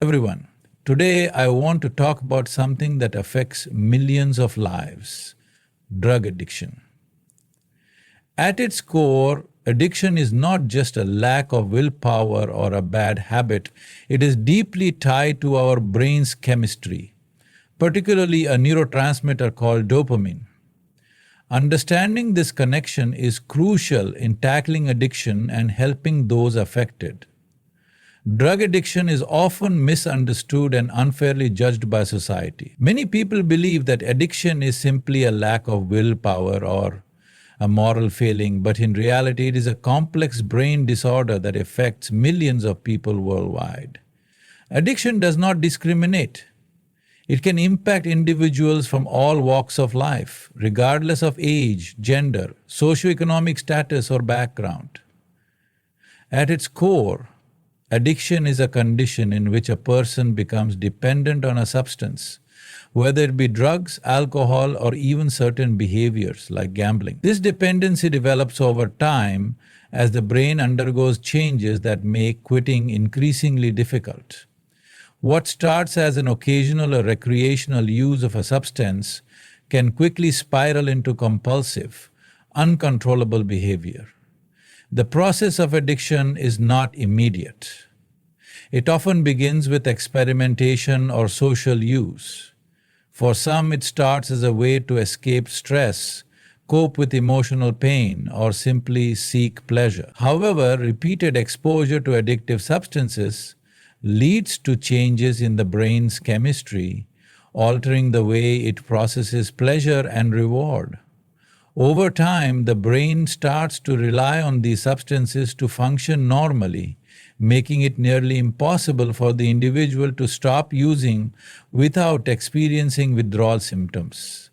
Everyone, today I want to talk about something that affects millions of lives: drug addiction. At its core, addiction is not just a lack of willpower or a bad habit, it is deeply tied to our brain's chemistry, particularly a neurotransmitter called dopamine. Understanding this connection is crucial in tackling addiction and helping those affected. Drug addiction is often misunderstood and unfairly judged by society. Many people believe that addiction is simply a lack of willpower or a moral failing, but in reality it is a complex brain disorder that affects millions of people worldwide. Addiction does not discriminate. It can impact individuals from all walks of life, regardless of age, gender, socioeconomic status, or background. At its core, addiction is a condition in which a person becomes dependent on a substance, whether it be drugs, alcohol, or even certain behaviors like gambling. This dependency develops over time as the brain undergoes changes that make quitting increasingly difficult. What starts as an occasional or recreational use of a substance can quickly spiral into compulsive, uncontrollable behavior. The process of addiction is not immediate. It often begins with experimentation or social use. For some, it starts as a way to escape stress, cope with emotional pain, or simply seek pleasure. However, repeated exposure to addictive substances leads to changes in the brain's chemistry, altering the way it processes pleasure and reward. Over time, the brain starts to rely on these substances to function normally, making it nearly impossible for the individual to stop using without experiencing withdrawal symptoms.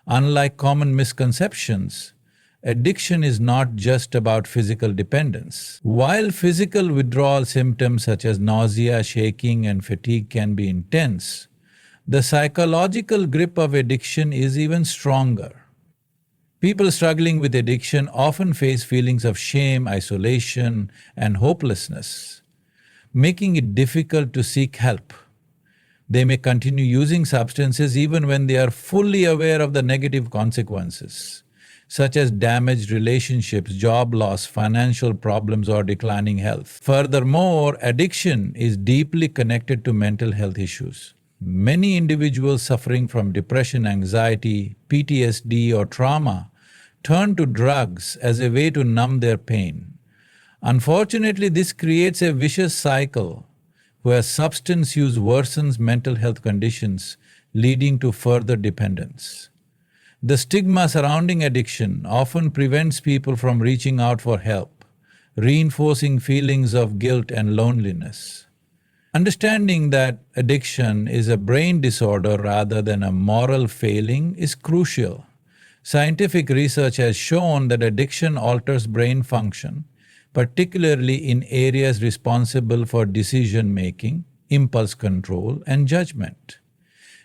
Unlike common misconceptions, addiction is not just about physical dependence. While physical withdrawal symptoms such as nausea, shaking, and fatigue can be intense, the psychological grip of addiction is even stronger. People struggling with addiction often face feelings of shame, isolation, and hopelessness, making it difficult to seek help. They may continue using substances even when they are fully aware of the negative consequences, such as damaged relationships, job loss, financial problems, or declining health. Furthermore, addiction is deeply connected to mental health issues. Many individuals suffering from depression, anxiety, PTSD, or trauma turn to drugs as a way to numb their pain. Unfortunately, this creates a vicious cycle where substance use worsens mental health conditions, leading to further dependence. The stigma surrounding addiction often prevents people from reaching out for help, reinforcing feelings of guilt and loneliness. Understanding that addiction is a brain disorder rather than a moral failing is crucial. Scientific research has shown that addiction alters brain function, particularly in areas responsible for decision-making, impulse control, and judgment.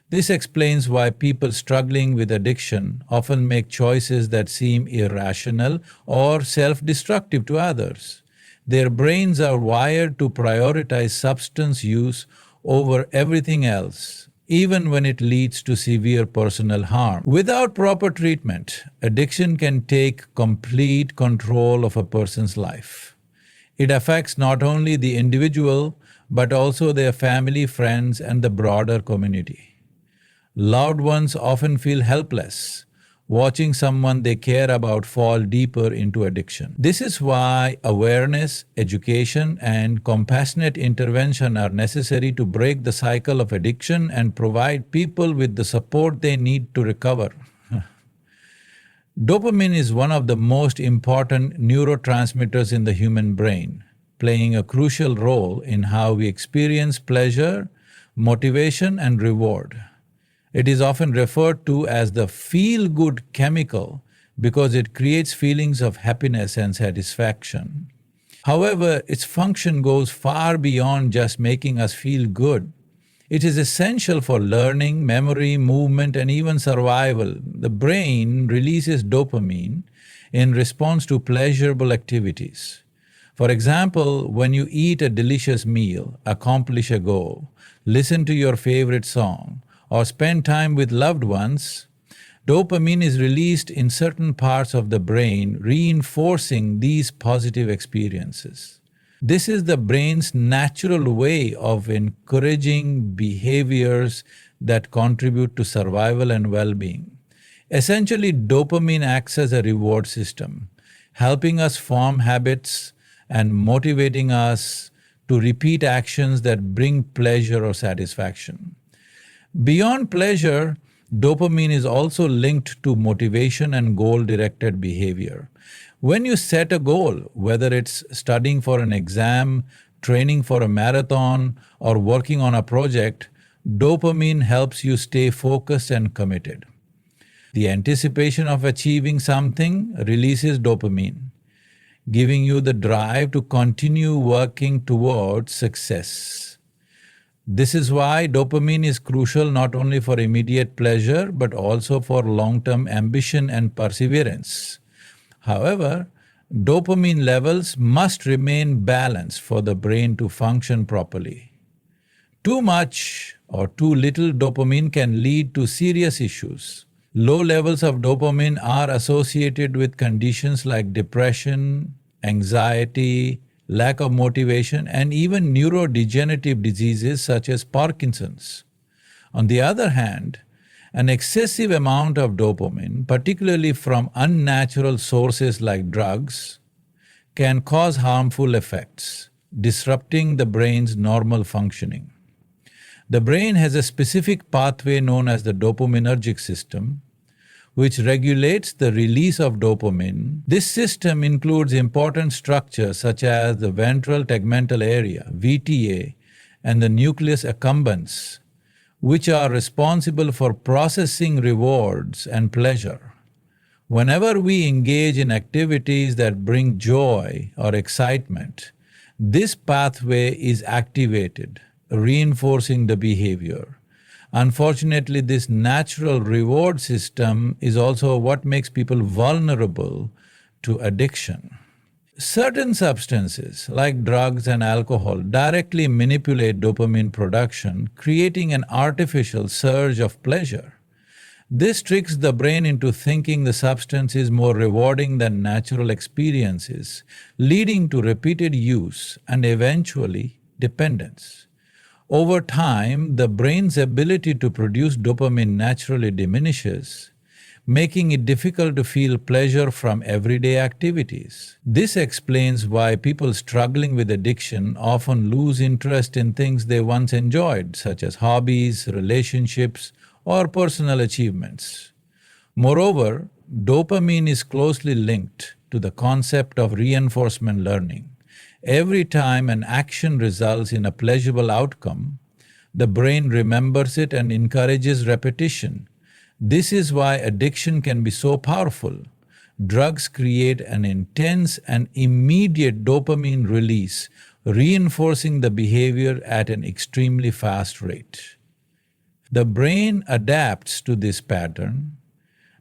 This explains why people struggling with addiction often make choices that seem irrational or self-destructive to others. Their brains are wired to prioritize substance use over everything else, even when it leads to severe personal harm. Without proper treatment, addiction can take complete control of a person's life. It affects not only the individual, but also their family, friends, and the broader community. Loved ones often feel helpless, watching someone they care about fall deeper into addiction. This is why awareness, education, and compassionate intervention are necessary to break the cycle of addiction and provide people with the support they need to recover. Dopamine is one of the most important neurotransmitters in the human brain, playing a crucial role in how we experience pleasure, motivation, and reward. It is often referred to as the feel-good chemical because it creates feelings of happiness and satisfaction. However, its function goes far beyond just making us feel good. It is essential for learning, memory, movement, and even survival. The brain releases dopamine in response to pleasurable activities, For example, when you eat a delicious meal, accomplish a goal, listen to your favorite song, or spend time with loved ones, dopamine is released in certain parts of the brain, reinforcing these positive experiences. This is the brain's natural way of encouraging behaviors that contribute to survival and well-being. Essentially, dopamine acts as a reward system, helping us form habits and motivating us to repeat actions that bring pleasure or satisfaction. Beyond pleasure, dopamine is also linked to motivation and goal-directed behavior. When you set a goal, whether it's studying for an exam, training for a marathon, or working on a project, dopamine helps you stay focused and committed. The anticipation of achieving something releases dopamine, giving you the drive to continue working towards success. This is why dopamine is crucial not only for immediate pleasure but also for long-term ambition and perseverance. However, dopamine levels must remain balanced for the brain to function properly. Too much or too little dopamine can lead to serious issues. Low levels of dopamine are associated with conditions like depression, anxiety, lack of motivation, and even neurodegenerative diseases such as Parkinson's. On the other hand, an excessive amount of dopamine, particularly from unnatural sources like drugs, can cause harmful effects, disrupting the brain's normal functioning. The brain has a specific pathway known as the dopaminergic system, which regulates the release of dopamine. This system includes important structures such as the ventral tegmental area, VTA, and the nucleus accumbens, which are responsible for processing rewards and pleasure. Whenever we engage in activities that bring joy or excitement, this pathway is activated, reinforcing the behavior. Unfortunately, this natural reward system is also what makes people vulnerable to addiction. Certain substances, like drugs and alcohol, directly manipulate dopamine production, creating an artificial surge of pleasure. This tricks the brain into thinking the substance is more rewarding than natural experiences, leading to repeated use and eventually dependence. Over time, the brain's ability to produce dopamine naturally diminishes, making it difficult to feel pleasure from everyday activities. This explains why people struggling with addiction often lose interest in things they once enjoyed, such as hobbies, relationships, or personal achievements. Moreover, dopamine is closely linked to the concept of reinforcement learning. Every time an action results in a pleasurable outcome, the brain remembers it and encourages repetition. This is why addiction can be so powerful. Drugs create an intense and immediate dopamine release, reinforcing the behavior at an extremely fast rate. The brain adapts to this pattern,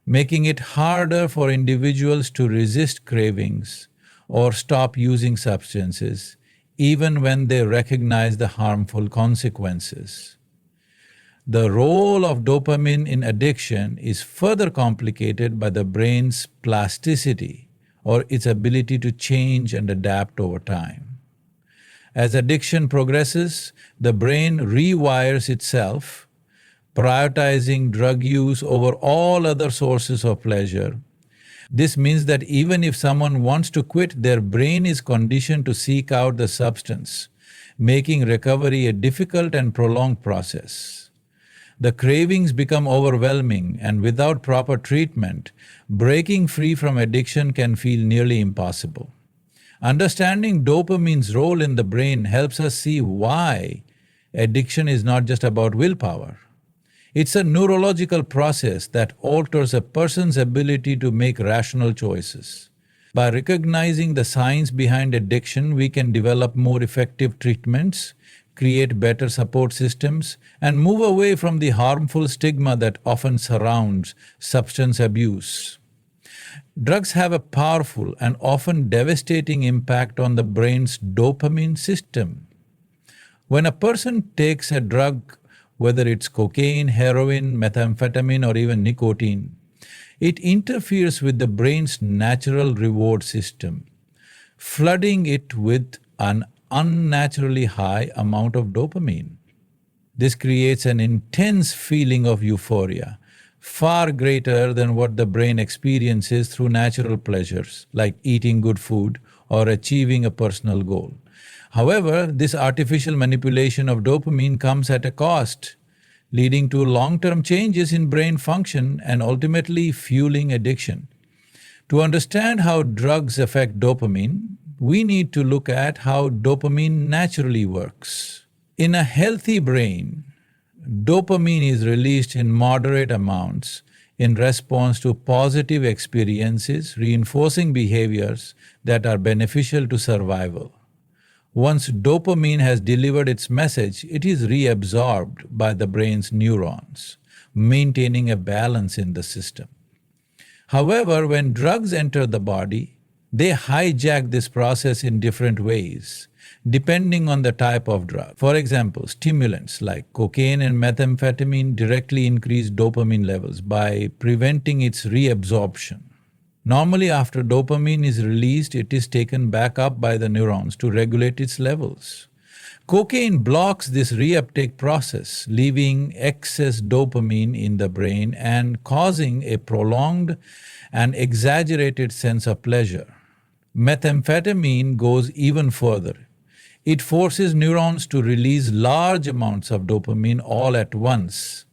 making it harder for individuals to resist cravings or stop using substances, even when they recognize the harmful consequences. The role of dopamine in addiction is further complicated by the brain's plasticity, or its ability to change and adapt over time. As addiction progresses, the brain rewires itself, prioritizing drug use over all other sources of pleasure. This means that even if someone wants to quit, their brain is conditioned to seek out the substance, making recovery a difficult and prolonged process. The cravings become overwhelming, and without proper treatment, breaking free from addiction can feel nearly impossible. Understanding dopamine's role in the brain helps us see why addiction is not just about willpower. It's a neurological process that alters a person's ability to make rational choices. By recognizing the science behind addiction, we can develop more effective treatments, create better support systems, and move away from the harmful stigma that often surrounds substance abuse. Drugs have a powerful and often devastating impact on the brain's dopamine system. When a person takes a drug, whether it's cocaine, heroin, methamphetamine, or even nicotine, it interferes with the brain's natural reward system, flooding it with an unnaturally high amount of dopamine. This creates an intense feeling of euphoria, far greater than what the brain experiences through natural pleasures, like eating good food or achieving a personal goal. However, this artificial manipulation of dopamine comes at a cost, leading to long-term changes in brain function and ultimately fueling addiction. To understand how drugs affect dopamine, we need to look at how dopamine naturally works. In a healthy brain, dopamine is released in moderate amounts in response to positive experiences, reinforcing behaviors that are beneficial to survival. Once dopamine has delivered its message, it is reabsorbed by the brain's neurons, maintaining a balance in the system. However, when drugs enter the body, they hijack this process in different ways, depending on the type of drug. For example, stimulants like cocaine and methamphetamine directly increase dopamine levels by preventing its reabsorption. Normally, after dopamine is released, it is taken back up by the neurons to regulate its levels. Cocaine blocks this reuptake process, leaving excess dopamine in the brain and causing a prolonged and exaggerated sense of pleasure. Methamphetamine goes even further. It forces neurons to release large amounts of dopamine all at once,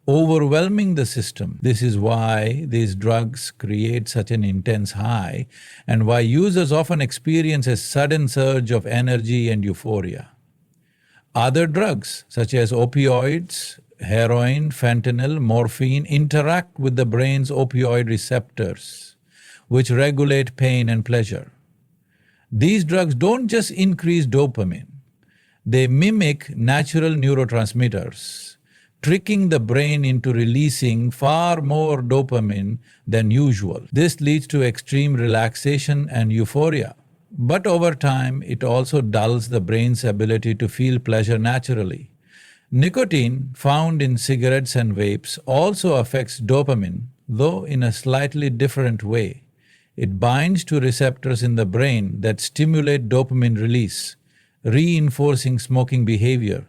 overwhelming the system. This is why these drugs create such an intense high and why users often experience a sudden surge of energy and euphoria. Other drugs, such as opioids, heroin, fentanyl, morphine, interact with the brain's opioid receptors, which regulate pain and pleasure. These drugs don't just increase dopamine, they mimic natural neurotransmitters, tricking the brain into releasing far more dopamine than usual. This leads to extreme relaxation and euphoria. But over time, it also dulls the brain's ability to feel pleasure naturally. Nicotine, found in cigarettes and vapes, also affects dopamine, though in a slightly different way. It binds to receptors in the brain that stimulate dopamine release, reinforcing smoking behavior.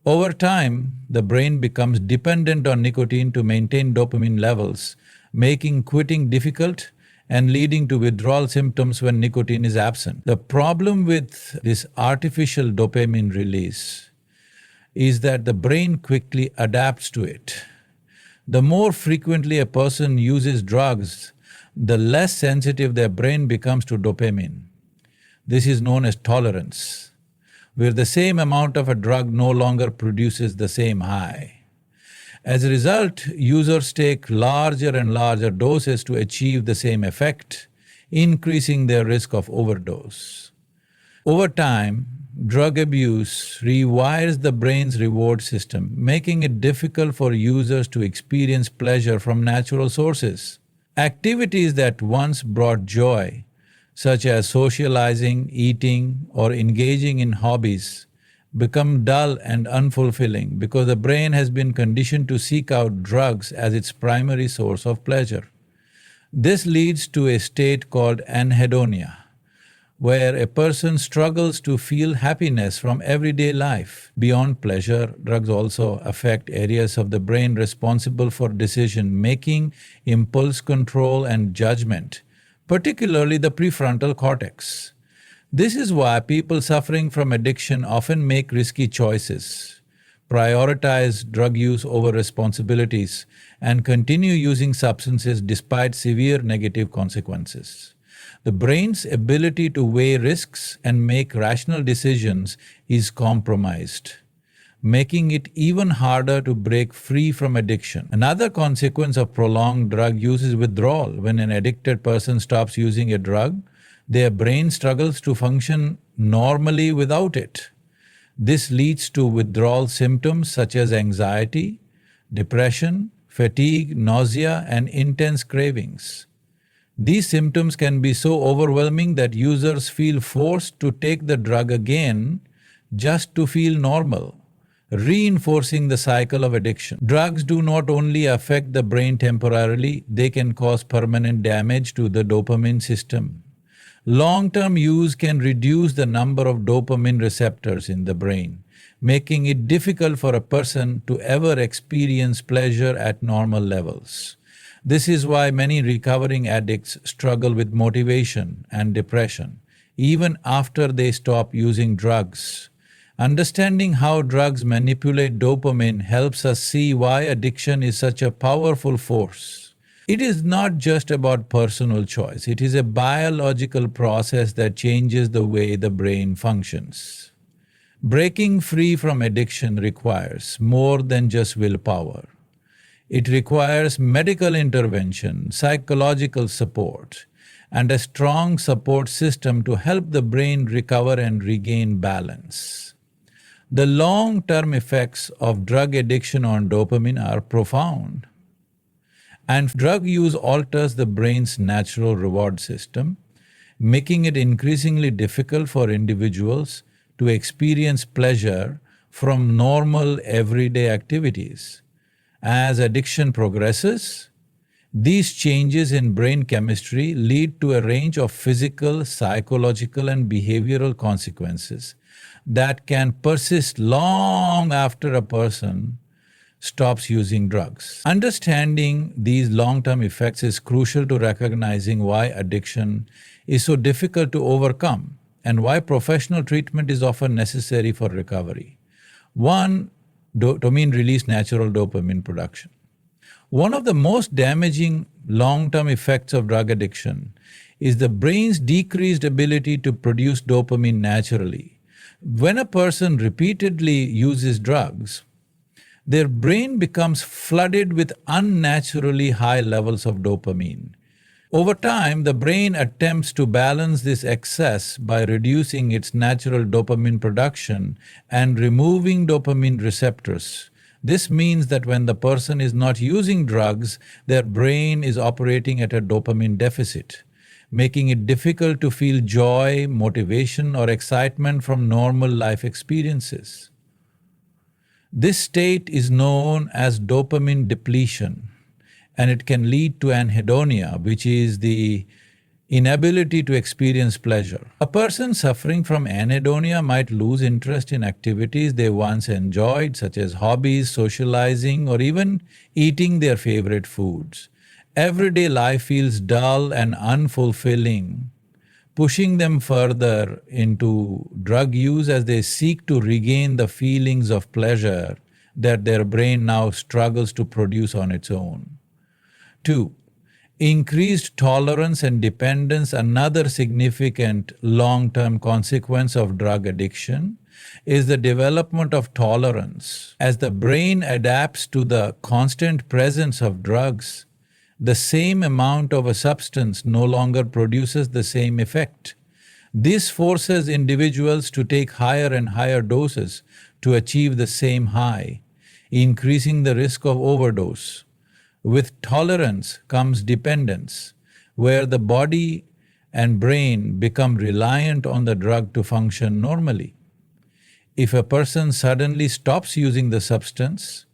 Over time, the brain becomes dependent on nicotine to maintain dopamine levels, making quitting difficult and leading to withdrawal symptoms when nicotine is absent. The problem with this artificial dopamine release is that the brain quickly adapts to it. The more frequently a person uses drugs, the less sensitive their brain becomes to dopamine. This is known as tolerance, where the same amount of a drug no longer produces the same high. As a result, users take larger and larger doses to achieve the same effect, increasing their risk of overdose. Over time, drug abuse rewires the brain's reward system, making it difficult for users to experience pleasure from natural sources. Activities that once brought joy, such as socializing, eating, or engaging in hobbies, become dull and unfulfilling because the brain has been conditioned to seek out drugs as its primary source of pleasure. This leads to a state called anhedonia, where a person struggles to feel happiness from everyday life. Beyond pleasure, drugs also affect areas of the brain responsible for decision-making, impulse control, and judgment, particularly the prefrontal cortex. This is why people suffering from addiction often make risky choices, prioritize drug use over responsibilities, and continue using substances despite severe negative consequences. The brain's ability to weigh risks and make rational decisions is compromised, making it even harder to break free from addiction. Another consequence of prolonged drug use is withdrawal. When an addicted person stops using a drug, their brain struggles to function normally without it. This leads to withdrawal symptoms such as anxiety, depression, fatigue, nausea, and intense cravings. These symptoms can be so overwhelming that users feel forced to take the drug again just to feel normal, reinforcing the cycle of addiction. Drugs do not only affect the brain temporarily, they can cause permanent damage to the dopamine system. Long-term use can reduce the number of dopamine receptors in the brain, making it difficult for a person to ever experience pleasure at normal levels. This is why many recovering addicts struggle with motivation and depression, even after they stop using drugs. Understanding how drugs manipulate dopamine helps us see why addiction is such a powerful force. It is not just about personal choice, it is a biological process that changes the way the brain functions. Breaking free from addiction requires more than just willpower. It requires medical intervention, psychological support, and a strong support system to help the brain recover and regain balance. The long-term effects of drug addiction on dopamine are profound. And drug use alters the brain's natural reward system, making it increasingly difficult for individuals to experience pleasure from normal everyday activities. As addiction progresses, these changes in brain chemistry lead to a range of physical, psychological, and behavioral consequences that can persist long after a person stops using drugs. Understanding these long-term effects is crucial to recognizing why addiction is so difficult to overcome and why professional treatment is often necessary for recovery. One, dopamine release natural dopamine production. One of the most damaging long-term effects of drug addiction is the brain's decreased ability to produce dopamine naturally. When a person repeatedly uses drugs, their brain becomes flooded with unnaturally high levels of dopamine. Over time, the brain attempts to balance this excess by reducing its natural dopamine production and removing dopamine receptors. This means that when the person is not using drugs, their brain is operating at a dopamine deficit, making it difficult to feel joy, motivation, or excitement from normal life experiences. This state is known as dopamine depletion, and it can lead to anhedonia, which is the inability to experience pleasure. A person suffering from anhedonia might lose interest in activities they once enjoyed, such as hobbies, socializing, or even eating their favorite foods. Everyday life feels dull and unfulfilling, pushing them further into drug use as they seek to regain the feelings of pleasure that their brain now struggles to produce on its own. 2. Increased tolerance and dependence. Another significant long-term consequence of drug addiction is the development of tolerance. As the brain adapts to the constant presence of drugs, the same amount of a substance no longer produces the same effect. This forces individuals to take higher and higher doses to achieve the same high, increasing the risk of overdose. With tolerance comes dependence, where the body and brain become reliant on the drug to function normally. If a person suddenly stops using the substance,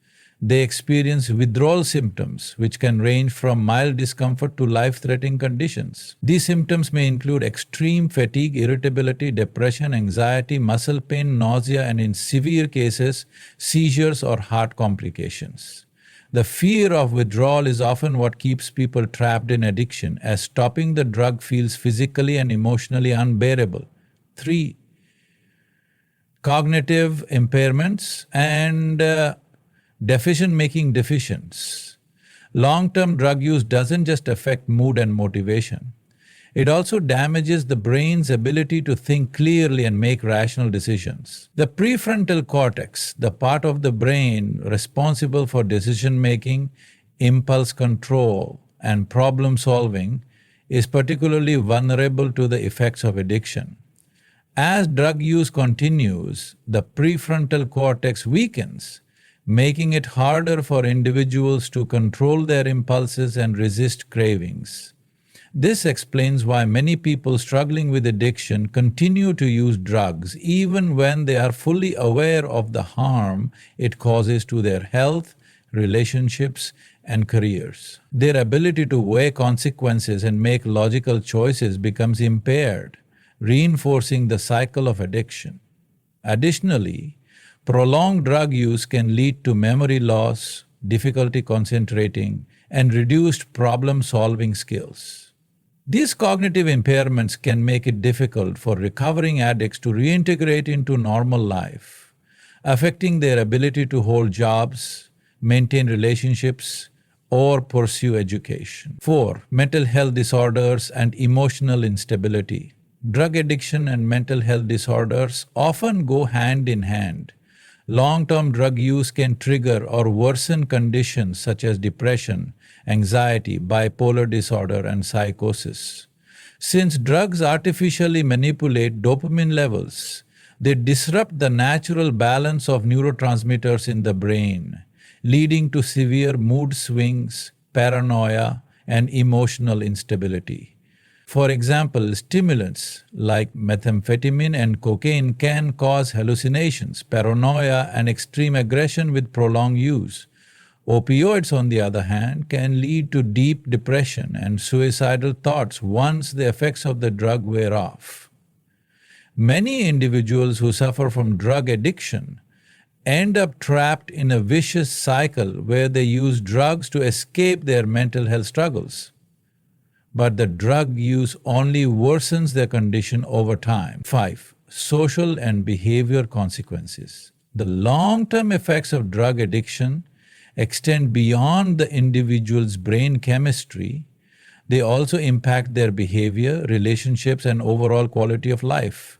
they experience withdrawal symptoms, which can range from mild discomfort to life-threatening conditions. These symptoms may include extreme fatigue, irritability, depression, anxiety, muscle pain, nausea, and in severe cases, seizures or heart complications. The fear of withdrawal is often what keeps people trapped in addiction, as stopping the drug feels physically and emotionally unbearable. 3. Cognitive impairments and decision-making deficiencies. Long-term drug use doesn't just affect mood and motivation. It also damages the brain's ability to think clearly and make rational decisions. The prefrontal cortex, the part of the brain responsible for decision-making, impulse control, and problem-solving, is particularly vulnerable to the effects of addiction. As drug use continues, the prefrontal cortex weakens, making it harder for individuals to control their impulses and resist cravings. This explains why many people struggling with addiction continue to use drugs even when they are fully aware of the harm it causes to their health, relationships, and careers. Their ability to weigh consequences and make logical choices becomes impaired, reinforcing the cycle of addiction. Additionally, prolonged drug use can lead to memory loss, difficulty concentrating, and reduced problem-solving skills. These cognitive impairments can make it difficult for recovering addicts to reintegrate into normal life, affecting their ability to hold jobs, maintain relationships, or pursue education. 4. Mental health disorders and emotional instability. Drug addiction and mental health disorders often go hand in hand. Long-term drug use can trigger or worsen conditions such as depression, anxiety, bipolar disorder, and psychosis. Since drugs artificially manipulate dopamine levels, they disrupt the natural balance of neurotransmitters in the brain, leading to severe mood swings, paranoia, and emotional instability. For example, stimulants like methamphetamine and cocaine can cause hallucinations, paranoia, and extreme aggression with prolonged use. Opioids, on the other hand, can lead to deep depression and suicidal thoughts once the effects of the drug wear off. Many individuals who suffer from drug addiction end up trapped in a vicious cycle where they use drugs to escape their mental health struggles. But the drug use only worsens their condition over time. 5. Social and behavior consequences. The long-term effects of drug addiction extend beyond the individual's brain chemistry. They also impact their behavior, relationships, and overall quality of life.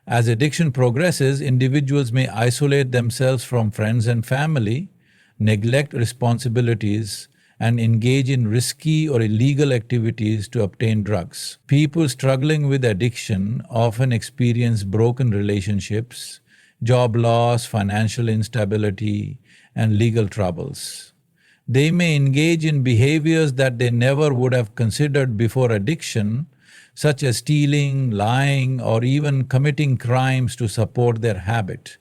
As addiction progresses, individuals may isolate themselves from friends and family, neglect responsibilities, and engage in risky or illegal activities to obtain drugs. People struggling with addiction often experience broken relationships, job loss, financial instability, and legal troubles. They may engage in behaviors that they never would have considered before addiction, such as stealing, lying, or even committing crimes to support their habit.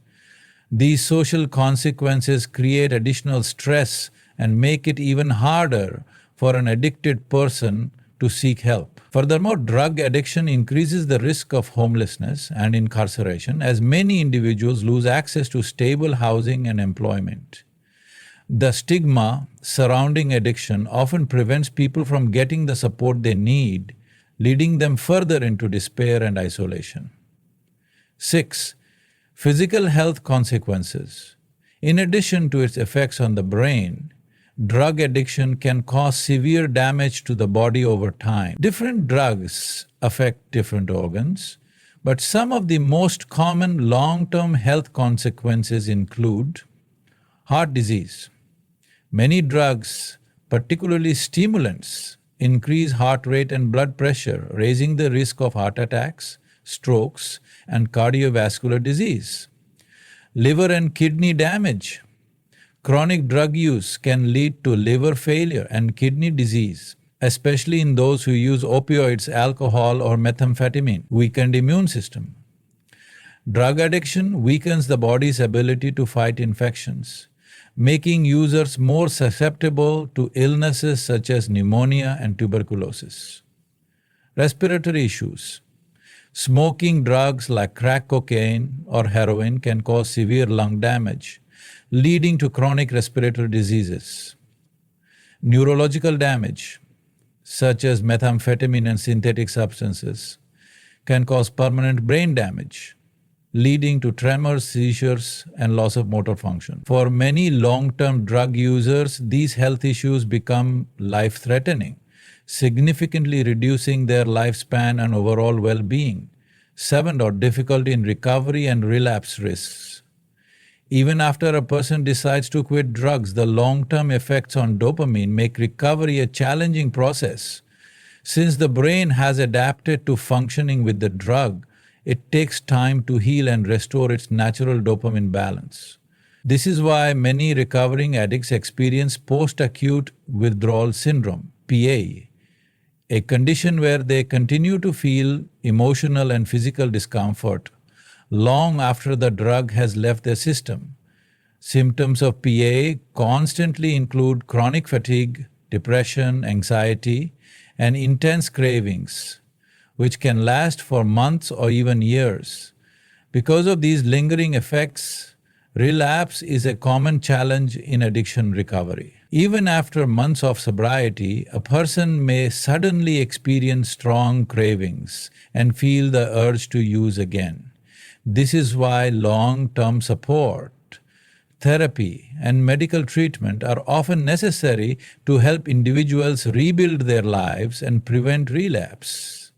These social consequences create additional stress and make it even harder for an addicted person to seek help. Furthermore, drug addiction increases the risk of homelessness and incarceration as many individuals lose access to stable housing and employment. The stigma surrounding addiction often prevents people from getting the support they need, leading them further into despair and isolation. 6. Physical health consequences. In addition to its effects on the brain, drug addiction can cause severe damage to the body over time. Different drugs affect different organs, but some of the most common long-term health consequences include heart disease. Many drugs, particularly stimulants, increase heart rate and blood pressure, raising the risk of heart attacks, strokes, and cardiovascular disease. Liver and kidney damage. Chronic drug use can lead to liver failure and kidney disease, especially in those who use opioids, alcohol, or methamphetamine. Weakened immune system. Drug addiction weakens the body's ability to fight infections, making users more susceptible to illnesses such as pneumonia and tuberculosis. Respiratory issues. Smoking drugs like crack cocaine or heroin can cause severe lung damage, leading to chronic respiratory diseases. Neurological damage, such as methamphetamine and synthetic substances, can cause permanent brain damage, leading to tremors, seizures, and loss of motor function. For many long-term drug users, these health issues become life-threatening, significantly reducing their lifespan and overall well-being. 7. Difficulty in recovery and relapse risks. Even after a person decides to quit drugs, the long-term effects on dopamine make recovery a challenging process. Since the brain has adapted to functioning with the drug, it takes time to heal and restore its natural dopamine balance. This is why many recovering addicts experience post-acute withdrawal syndrome, PA, a condition where they continue to feel emotional and physical discomfort long after the drug has left their system. Symptoms of PA constantly include chronic fatigue, depression, anxiety, and intense cravings, which can last for months or even years. Because of these lingering effects, relapse is a common challenge in addiction recovery. Even after months of sobriety, a person may suddenly experience strong cravings and feel the urge to use again. This is why long-term support, therapy, and medical treatment are often necessary to help individuals rebuild their lives and prevent relapse.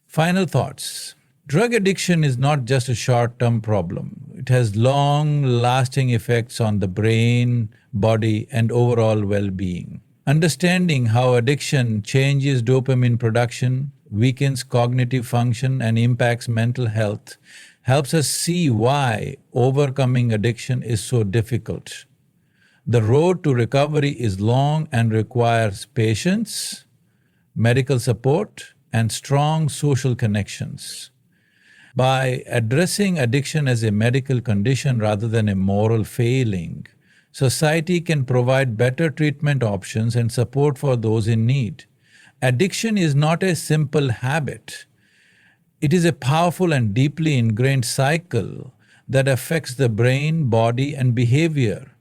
Final thoughts. Drug addiction is not just a short-term problem. It has long-lasting effects on the brain, body, and overall well-being. Understanding how addiction changes dopamine production, weakens cognitive function, and impacts mental health helps us see why overcoming addiction is so difficult. The road to recovery is long and requires patience, medical support, and strong social connections. By addressing addiction as a medical condition rather than a moral failing, society can provide better treatment options and support for those in need. Addiction is not a simple habit. It is a powerful and deeply ingrained cycle that affects the brain, body, and behavior.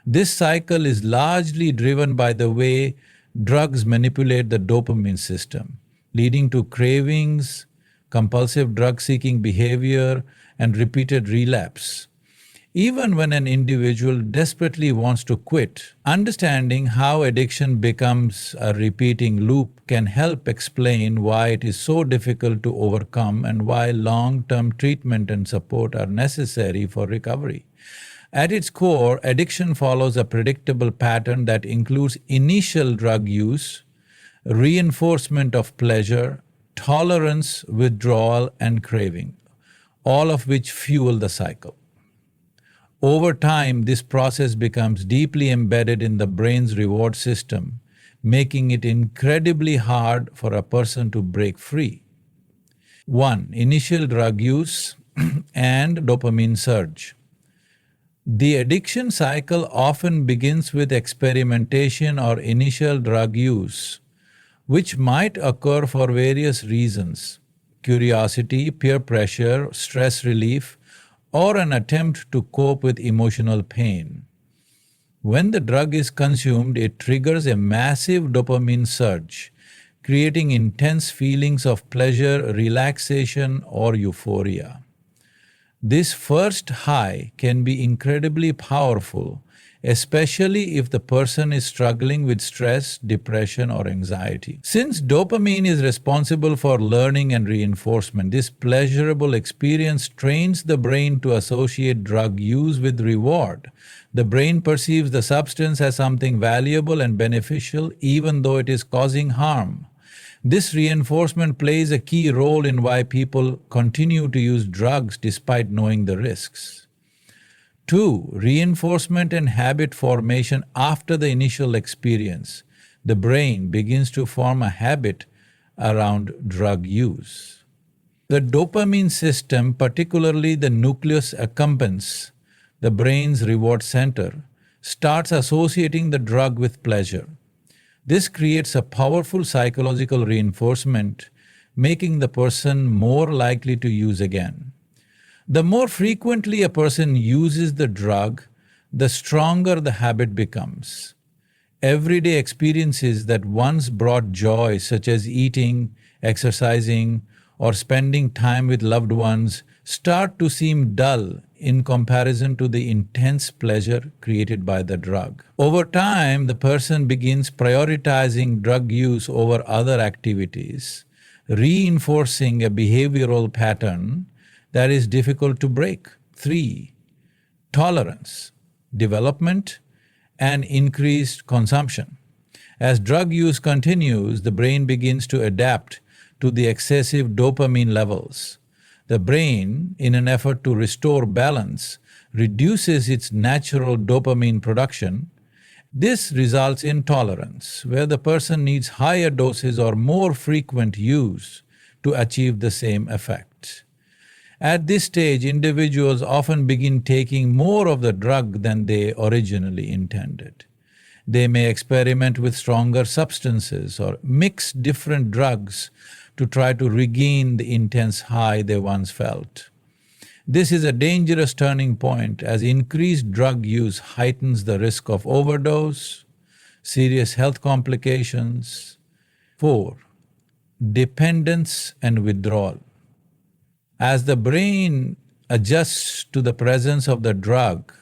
This cycle is largely driven by the way drugs manipulate the dopamine system, leading to cravings, compulsive drug-seeking behavior, and repeated relapse. Even when an individual desperately wants to quit, understanding how addiction becomes a repeating loop can help explain why it is so difficult to overcome and why long-term treatment and support are necessary for recovery. At its core, addiction follows a predictable pattern that includes initial drug use, reinforcement of pleasure, tolerance, withdrawal, and craving, all of which fuel the cycle. Over time, this process becomes deeply embedded in the brain's reward system, making it incredibly hard for a person to break free. 1. Initial drug use and dopamine surge. The addiction cycle often begins with experimentation or initial drug use, which might occur for various reasons: curiosity, peer pressure, stress relief, or an attempt to cope with emotional pain. When the drug is consumed, it triggers a massive dopamine surge, creating intense feelings of pleasure, relaxation, or euphoria. This first high can be incredibly powerful, especially if the person is struggling with stress, depression, or anxiety. Since dopamine is responsible for learning and reinforcement, this pleasurable experience trains the brain to associate drug use with reward. The brain perceives the substance as something valuable and beneficial even though it is causing harm. This reinforcement plays a key role in why people continue to use drugs despite knowing the risks. 2. Reinforcement and habit formation after the initial experience. The brain begins to form a habit around drug use. The dopamine system, particularly the nucleus accumbens, the brain's reward center, starts associating the drug with pleasure. This creates a powerful psychological reinforcement, making the person more likely to use again. The more frequently a person uses the drug, the stronger the habit becomes. Everyday experiences that once brought joy, such as eating, exercising, or spending time with loved ones, start to seem dull in comparison to the intense pleasure created by the drug. Over time, the person begins prioritizing drug use over other activities, reinforcing a behavioral pattern that is difficult to break. 3. Tolerance, development, and increased consumption. As drug use continues, the brain begins to adapt to the excessive dopamine levels. The brain, in an effort to restore balance, reduces its natural dopamine production This results in tolerance, where the person needs higher doses or more frequent use to achieve the same effect. At this stage, individuals often begin taking more of the drug than they originally intended. They may experiment with stronger substances or mix different drugs to try to regain the intense high they once felt. This is a dangerous turning point, as increased drug use heightens the risk of overdose, serious health complications. 4. Dependence and withdrawal. As the brain adjusts to the presence of the drug,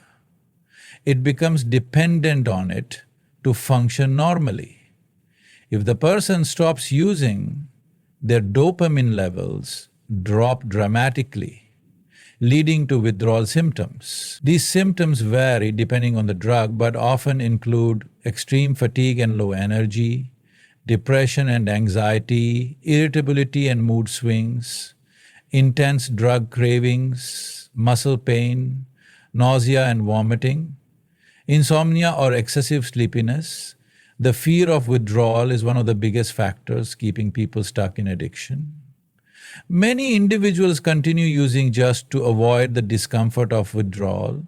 it becomes dependent on it to function normally. If the person stops using, their dopamine levels drop dramatically, leading to withdrawal symptoms. These symptoms vary depending on the drug, but often include extreme fatigue and low energy, depression and anxiety, irritability and mood swings, intense drug cravings, muscle pain, nausea and vomiting, insomnia or excessive sleepiness. The fear of withdrawal is one of the biggest factors keeping people stuck in addiction. Many individuals continue using just to avoid the discomfort of withdrawal,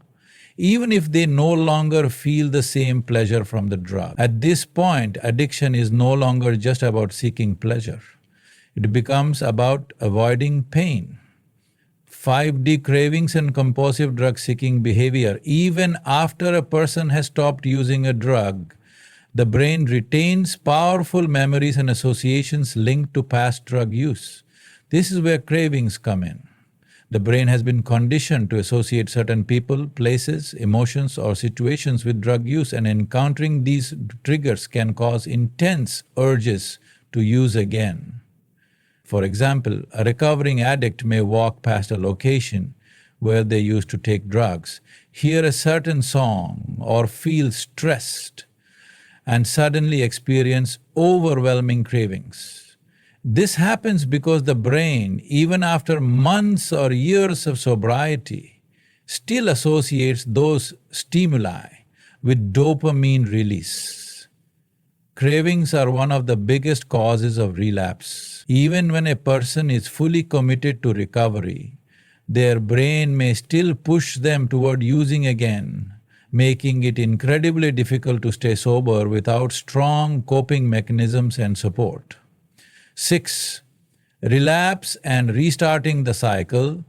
even if they no longer feel the same pleasure from the drug. At this point, addiction is no longer just about seeking pleasure. It becomes about avoiding pain. 5D cravings and compulsive drug-seeking behavior. Even after a person has stopped using a drug, the brain retains powerful memories and associations linked to past drug use. This is where cravings come in. The brain has been conditioned to associate certain people, places, emotions, or situations with drug use, and encountering these triggers can cause intense urges to use again. For example, a recovering addict may walk past a location where they used to take drugs, hear a certain song, or feel stressed, and suddenly experience overwhelming cravings. This happens because the brain, even after months or years of sobriety, still associates those stimuli with dopamine release. Cravings are one of the biggest causes of relapse. Even when a person is fully committed to recovery, their brain may still push them toward using again, making it incredibly difficult to stay sober without strong coping mechanisms and support. 6. Relapse and restarting the cycle.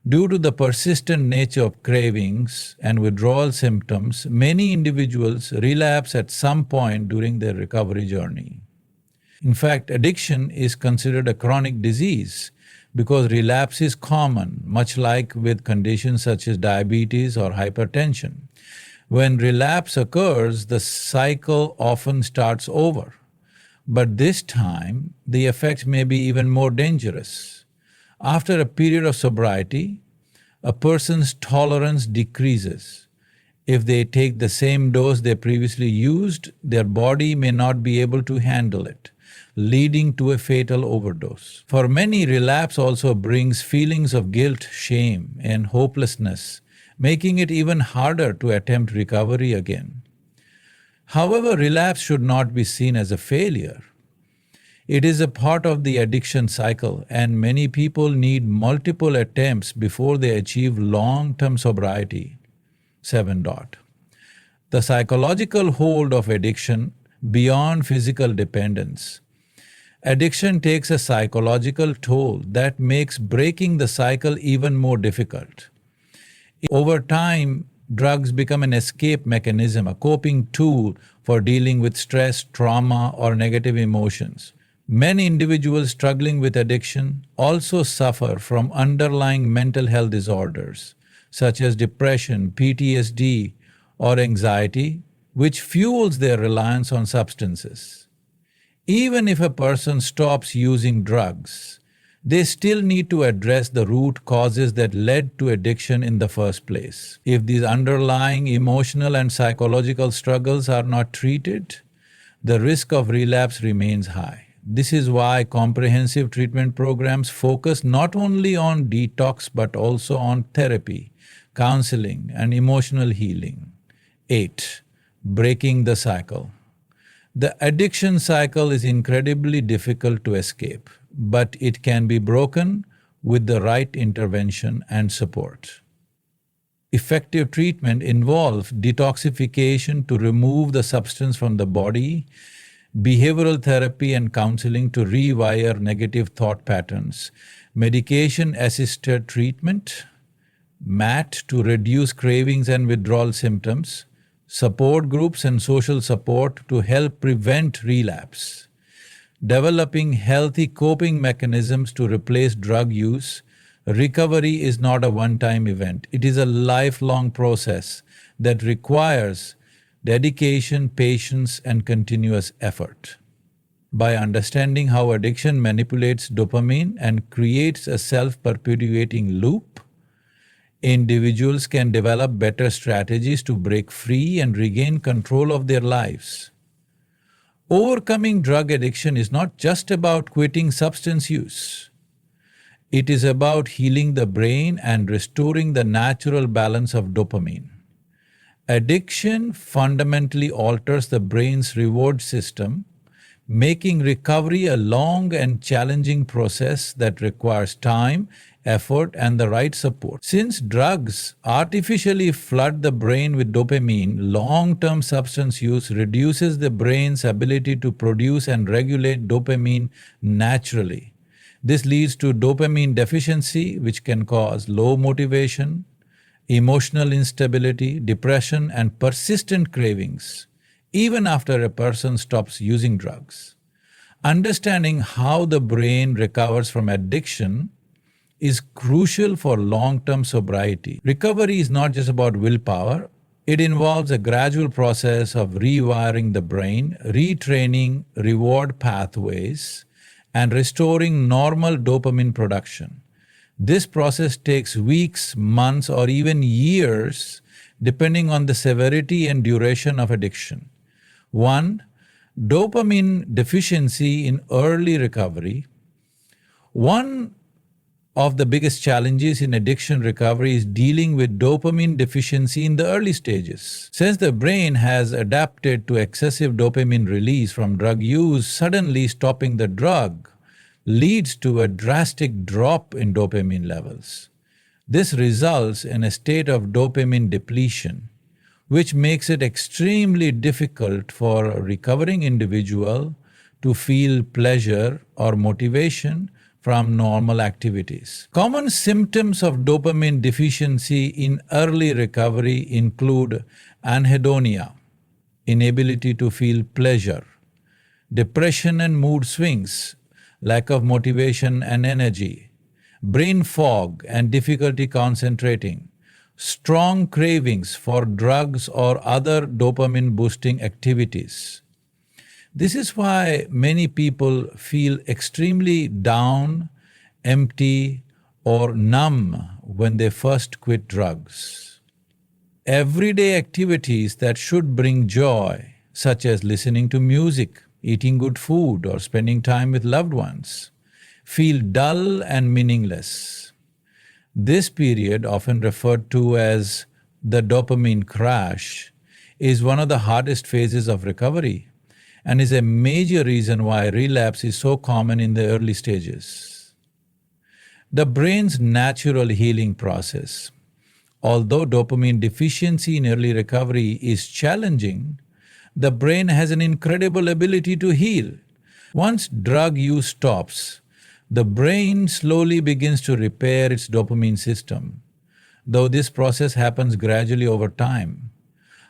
Due to the persistent nature of cravings and withdrawal symptoms, many individuals relapse at some point during their recovery journey. In fact, addiction is considered a chronic disease because relapse is common, much like with conditions such as diabetes or hypertension. When relapse occurs, the cycle often starts over. But this time, the effects may be even more dangerous. After a period of sobriety, a person's tolerance decreases. If they take the same dose they previously used, their body may not be able to handle it, leading to a fatal overdose. For many, relapse also brings feelings of guilt, shame, and hopelessness, making it even harder to attempt recovery again. However, relapse should not be seen as a failure. It is a part of the addiction cycle, and many people need multiple attempts before they achieve long-term sobriety. 7. The psychological hold of addiction beyond physical dependence. Addiction takes a psychological toll that makes breaking the cycle even more difficult. Over time, drugs become an escape mechanism, a coping tool for dealing with stress, trauma, or negative emotions. Many individuals struggling with addiction also suffer from underlying mental health disorders, such as depression, PTSD, or anxiety, which fuels their reliance on substances. Even if a person stops using drugs, they still need to address the root causes that led to addiction in the first place. If these underlying emotional and psychological struggles are not treated, the risk of relapse remains high. This is why comprehensive treatment programs focus not only on detox but also on therapy, counseling, and emotional healing. 8. breaking the cycle. The addiction cycle is incredibly difficult to escape, but it can be broken with the right intervention and support. Effective treatment involves detoxification to remove the substance from the body, behavioral therapy and counseling to rewire negative thought patterns, medication-assisted treatment, MAT to reduce cravings and withdrawal symptoms, support groups and social support to help prevent relapse, developing healthy coping mechanisms to replace drug use. Recovery is not a one-time event. It is a lifelong process that requires dedication, patience, and continuous effort. By understanding how addiction manipulates dopamine and creates a self-perpetuating loop, individuals can develop better strategies to break free and regain control of their lives. Overcoming drug addiction is not just about quitting substance use. It is about healing the brain and restoring the natural balance of dopamine. Addiction fundamentally alters the brain's reward system, making recovery a long and challenging process that requires time, effort, and the right support. Since drugs artificially flood the brain with dopamine, long-term substance use reduces the brain's ability to produce and regulate dopamine naturally. This leads to dopamine deficiency, which can cause low motivation, emotional instability, depression, and persistent cravings, even after a person stops using drugs. Understanding how the brain recovers from addiction is crucial for long-term sobriety. Recovery is not just about willpower. It involves a gradual process of rewiring the brain, retraining reward pathways, and restoring normal dopamine production. This process takes weeks, months, or even years, depending on the severity and duration of addiction. 1. Dopamine deficiency in early recovery. One of the biggest challenges in addiction recovery is dealing with dopamine deficiency in the early stages. Since the brain has adapted to excessive dopamine release from drug use, suddenly stopping the drug leads to a drastic drop in dopamine levels. This results in a state of dopamine depletion, which makes it extremely difficult for a recovering individual to feel pleasure or motivation from normal activities. Common symptoms of dopamine deficiency in early recovery include anhedonia, inability to feel pleasure, depression and mood swings, lack of motivation and energy, brain fog and difficulty concentrating, strong cravings for drugs or other dopamine-boosting activities. This is why many people feel extremely down, empty, or numb when they first quit drugs. Everyday activities that should bring joy, such as listening to music, eating good food, or spending time with loved ones, feel dull and meaningless. This period, often referred to as the dopamine crash, is one of the hardest phases of recovery and is a major reason why relapse is so common in the early stages. The brain's natural healing process. Although dopamine deficiency in early recovery is challenging, the brain has an incredible ability to heal. Once drug use stops, the brain slowly begins to repair its dopamine system, though this process happens gradually over time.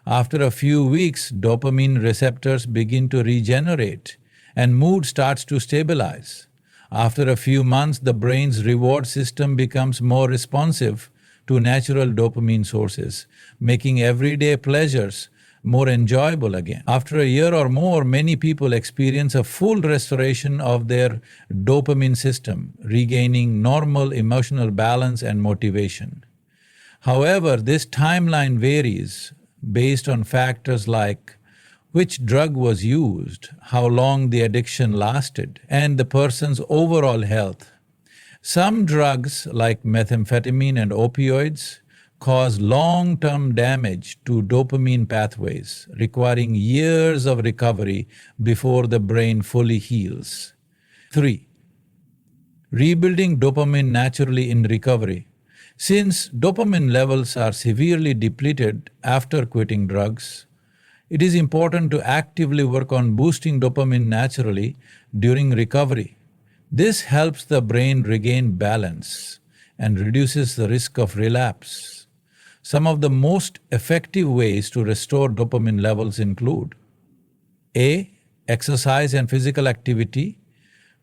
After a few weeks, dopamine receptors begin to regenerate and mood starts to stabilize. After a few months, the brain's reward system becomes more responsive to natural dopamine sources, making everyday pleasures more enjoyable again. After a year or more, many people experience a full restoration of their dopamine system, regaining normal emotional balance and motivation. However, this timeline varies based on factors like which drug was used, how long the addiction lasted, and the person's overall health. Some drugs, like methamphetamine and opioids, cause long-term damage to dopamine pathways, requiring years of recovery before the brain fully heals. 3. Rebuilding dopamine naturally in recovery. Since dopamine levels are severely depleted after quitting drugs, it is important to actively work on boosting dopamine naturally during recovery. This helps the brain regain balance and reduces the risk of relapse. Some of the most effective ways to restore dopamine levels include: A. Exercise and physical activity.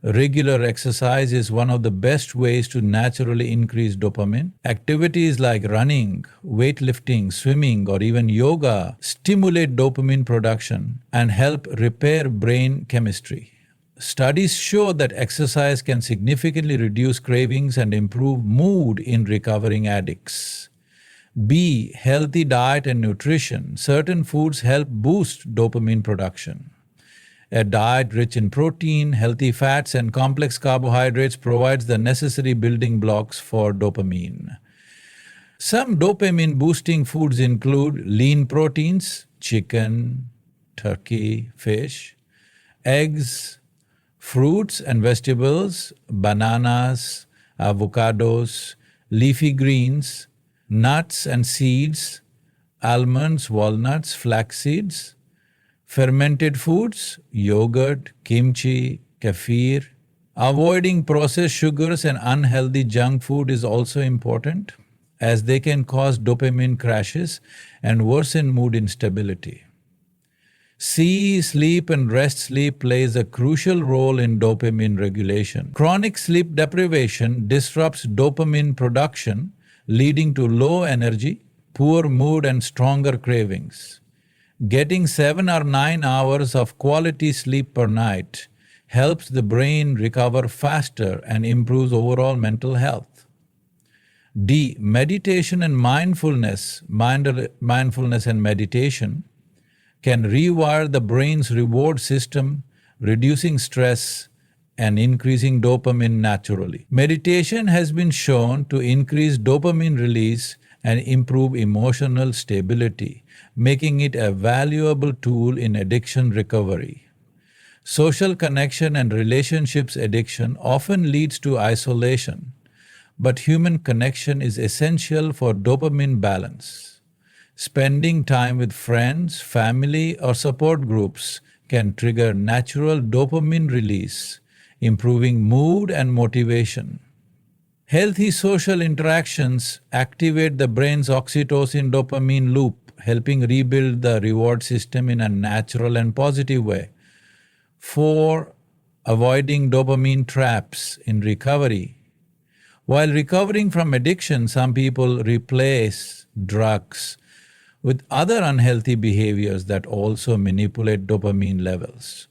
Regular exercise is one of the best ways to naturally increase dopamine. Activities like running, weightlifting, swimming, or even yoga stimulate dopamine production and help repair brain chemistry. Studies show that exercise can significantly reduce cravings and improve mood in recovering addicts. B. Healthy diet and nutrition. Certain foods help boost dopamine production. A diet rich in protein, healthy fats, and complex carbohydrates provides the necessary building blocks for dopamine. Some dopamine-boosting foods include lean proteins, chicken, turkey, fish, eggs, fruits and vegetables, bananas, avocados, leafy greens, nuts and seeds, almonds, walnuts, flax seeds, fermented foods, yogurt, kimchi, kefir. Avoiding processed sugars and unhealthy junk food is also important, as they can cause dopamine crashes and worsen mood instability. C. Sleep and rest. Sleep plays a crucial role in dopamine regulation. Chronic sleep deprivation disrupts dopamine production, leading to low energy, poor mood, and stronger cravings. Getting 7 or 9 hours of quality sleep per night helps the brain recover faster and improves overall mental health. D. Meditation and mindfulness. Mindfulness and meditation can rewire the brain's reward system, reducing stress and increasing dopamine naturally. Meditation has been shown to increase dopamine release and improve emotional stability, making it a valuable tool in addiction recovery. Social connection and relationships addiction often leads to isolation, but human connection is essential for dopamine balance. Spending time with friends, family, or support groups can trigger natural dopamine release, improving mood and motivation. Healthy social interactions activate the brain's oxytocin-dopamine loop, helping rebuild the reward system in a natural and positive way. 4. Avoiding dopamine traps in recovery. While recovering from addiction, some people replace drugs with other unhealthy behaviors that also manipulate dopamine levels.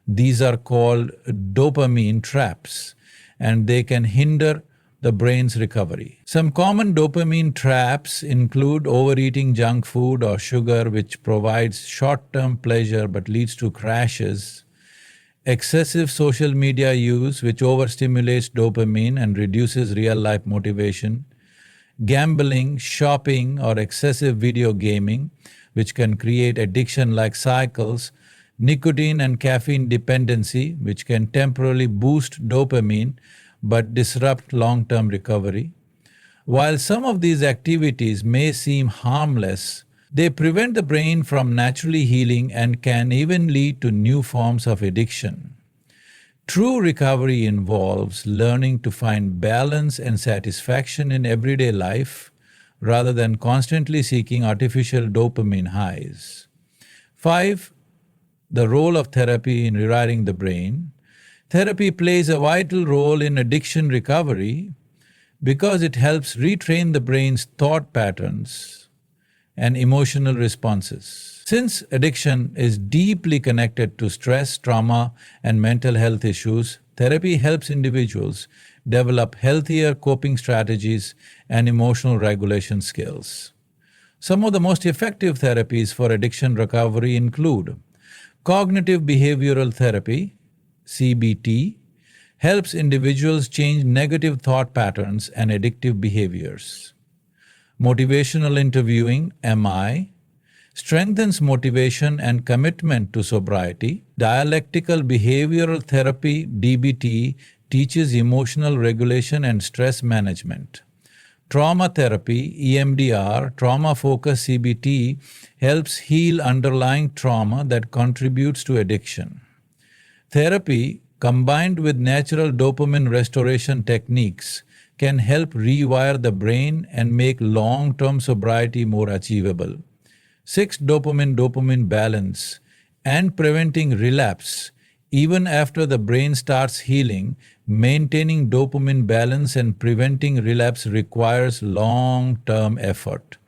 These are called dopamine traps, and they can hinder the brain's recovery. Some common dopamine traps include overeating junk food or sugar, which provides short-term pleasure but leads to crashes; excessive social media use, which overstimulates dopamine and reduces real-life motivation; gambling, shopping, or excessive video gaming, which can create addiction-like cycles; nicotine and caffeine dependency, which can temporarily boost dopamine but disrupt long-term recovery. While some of these activities may seem harmless, they prevent the brain from naturally healing and can even lead to new forms of addiction. True recovery involves learning to find balance and satisfaction in everyday life rather than constantly seeking artificial dopamine highs. 5. The role of therapy in rewiring the brain. Therapy plays a vital role in addiction recovery because it helps retrain the brain's thought patterns and emotional responses. Since addiction is deeply connected to stress, trauma, and mental health issues, therapy helps individuals develop healthier coping strategies and emotional regulation skills. Some of the most effective therapies for addiction recovery include cognitive behavioral therapy, CBT, helps individuals change negative thought patterns and addictive behaviors. Motivational interviewing, MI, strengthens motivation and commitment to sobriety. Dialectical behavioral therapy, DBT, teaches emotional regulation and stress management. Trauma therapy, EMDR, trauma-focused CBT, helps heal underlying trauma that contributes to addiction. Therapy, combined with natural dopamine restoration techniques, can help rewire the brain and make long-term sobriety more achievable. 6. Dopamine balance and preventing relapse. Even after the brain starts healing, maintaining dopamine balance and preventing relapse requires long-term effort.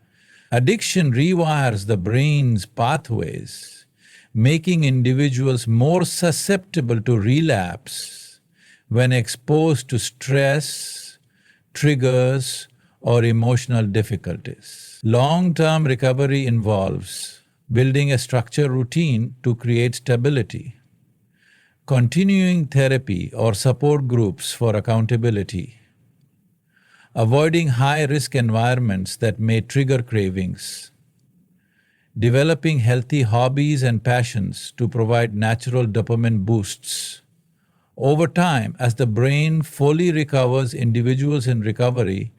Addiction rewires the brain's pathways, making individuals more susceptible to relapse when exposed to stress, triggers, or emotional difficulties. Long-term recovery involves building a structured routine to create stability, continuing therapy or support groups for accountability, avoiding high-risk environments that may trigger cravings, developing healthy hobbies and passions to provide natural dopamine boosts. Over time, as the brain fully recovers, individuals in recovery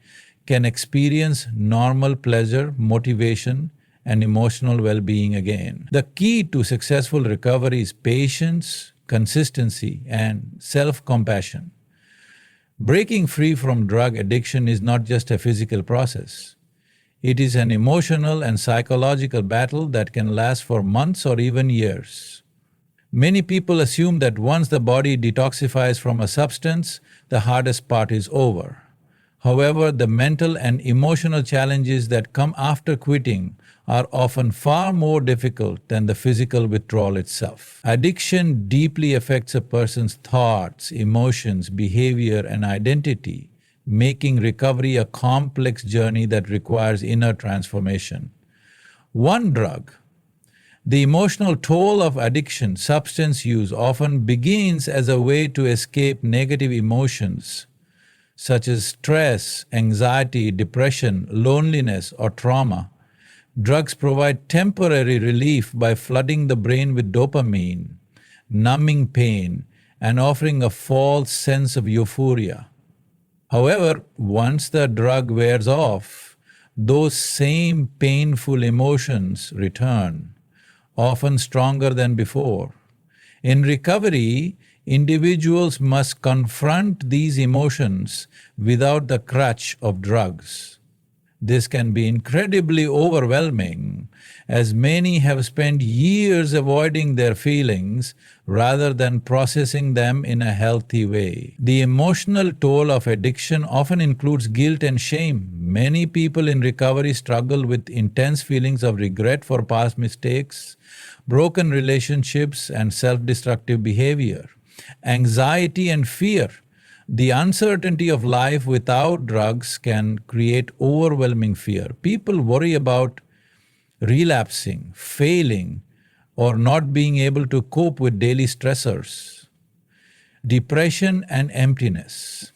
can experience normal pleasure, motivation, and emotional well-being again. The key to successful recovery is patience, consistency, and self-compassion. Breaking free from drug addiction is not just a physical process. It is an emotional and psychological battle that can last for months or even years. Many people assume that once the body detoxifies from a substance, the hardest part is over. However, the mental and emotional challenges that come after quitting are often far more difficult than the physical withdrawal itself. Addiction deeply affects a person's thoughts, emotions, behavior, and identity, making recovery a complex journey that requires inner transformation. One drug. The emotional toll of addiction, substance use, often begins as a way to escape negative emotions such as stress, anxiety, depression, loneliness, or trauma. Drugs provide temporary relief by flooding the brain with dopamine, numbing pain, and offering a false sense of euphoria. However, once the drug wears off, those same painful emotions return, often stronger than before. In recovery, individuals must confront these emotions without the crutch of drugs. This can be incredibly overwhelming, as many have spent years avoiding their feelings rather than processing them in a healthy way. The emotional toll of addiction often includes guilt and shame. Many people in recovery struggle with intense feelings of regret for past mistakes, broken relationships, and self-destructive behavior. Anxiety and fear. The uncertainty of life without drugs can create overwhelming fear. People worry about relapsing, failing, or not being able to cope with daily stressors. Depression and emptiness.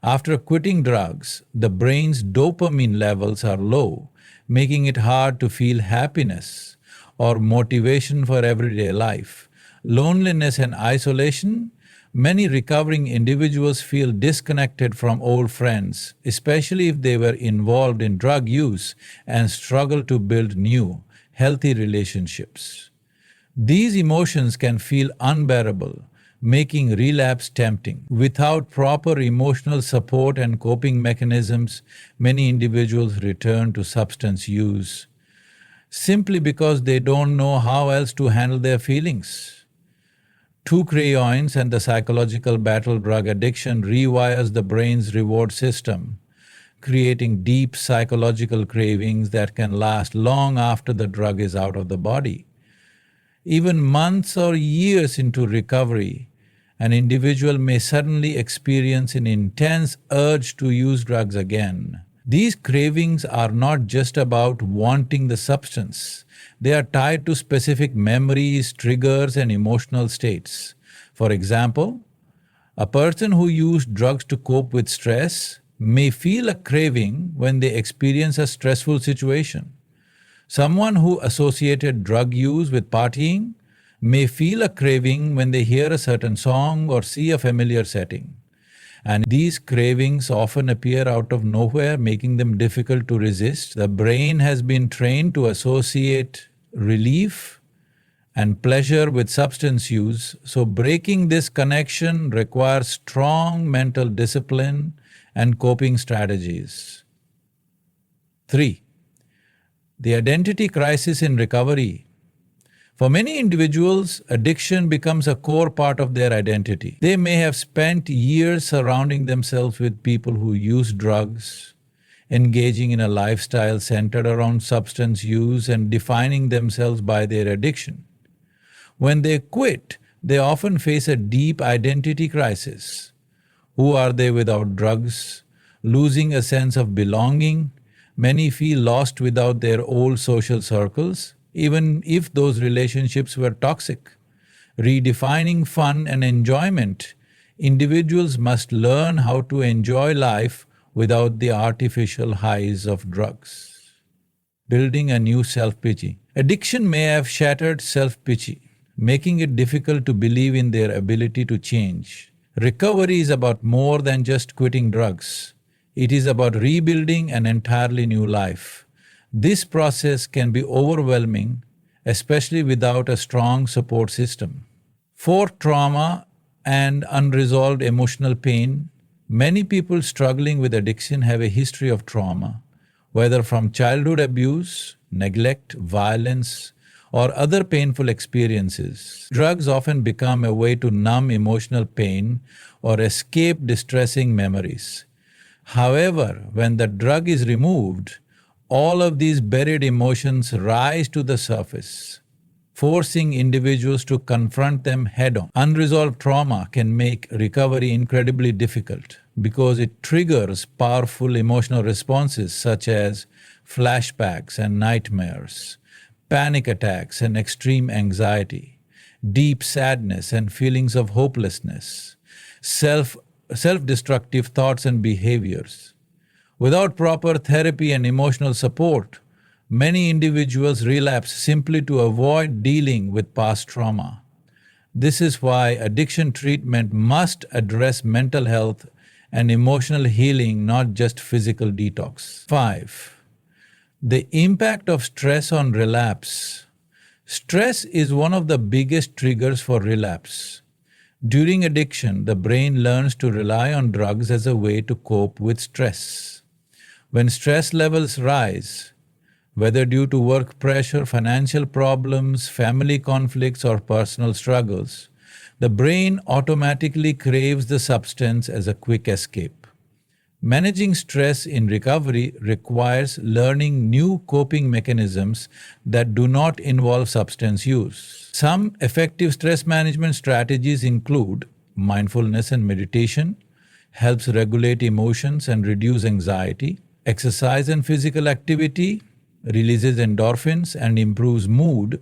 After quitting drugs, the brain's dopamine levels are low, making it hard to feel happiness or motivation for everyday life. Loneliness and isolation. Many recovering individuals feel disconnected from old friends, especially if they were involved in drug use and struggle to build new, healthy relationships. These emotions can feel unbearable, making relapse tempting. Without proper emotional support and coping mechanisms, many individuals return to substance use simply because they don't know how else to handle their feelings. Two crayons and the psychological battle drug addiction rewires the brain's reward system, creating deep psychological cravings that can last long after the drug is out of the body. Even months or years into recovery, an individual may suddenly experience an intense urge to use drugs again. These cravings are not just about wanting the substance. They are tied to specific memories, triggers, and emotional states. For example, a person who used drugs to cope with stress may feel a craving when they experience a stressful situation. Someone who associated drug use with partying may feel a craving when they hear a certain song or see a familiar setting. And these cravings often appear out of nowhere, making them difficult to resist. The brain has been trained to associate relief and pleasure with substance use, so breaking this connection requires strong mental discipline and coping strategies. 3. The identity crisis in recovery. For many individuals, addiction becomes a core part of their identity. They may have spent years surrounding themselves with people who use drugs, engaging in a lifestyle centered around substance use and defining themselves by their addiction. When they quit, they often face a deep identity crisis. Who are they without drugs? Losing a sense of belonging. Many feel lost without their old social circles, even if those relationships were toxic. Redefining fun and enjoyment, individuals must learn how to enjoy life without the artificial highs of drugs. Building a new self-pity. Addiction may have shattered self-pity, making it difficult to believe in their ability to change. Recovery is about more than just quitting drugs. It is about rebuilding an entirely new life. This process can be overwhelming, especially without a strong support system. For trauma and unresolved emotional pain, many people struggling with addiction have a history of trauma, whether from childhood abuse, neglect, violence, or other painful experiences. Drugs often become a way to numb emotional pain or escape distressing memories. However, when the drug is removed, all of these buried emotions rise to the surface, forcing individuals to confront them head-on. Unresolved trauma can make recovery incredibly difficult because it triggers powerful emotional responses such as flashbacks and nightmares, panic attacks and extreme anxiety, deep sadness and feelings of hopelessness, self-destructive thoughts and behaviors. Without proper therapy and emotional support, many individuals relapse simply to avoid dealing with past trauma. This is why addiction treatment must address mental health and emotional healing, not just physical detox. 5. The impact of stress on relapse. Stress is one of the biggest triggers for relapse. During addiction, the brain learns to rely on drugs as a way to cope with stress. When stress levels rise, whether due to work pressure, financial problems, family conflicts, or personal struggles, the brain automatically craves the substance as a quick escape. Managing stress in recovery requires learning new coping mechanisms that do not involve substance use. Some effective stress management strategies include mindfulness and meditation, helps regulate emotions and reduce anxiety. Exercise and physical activity releases endorphins and improves mood.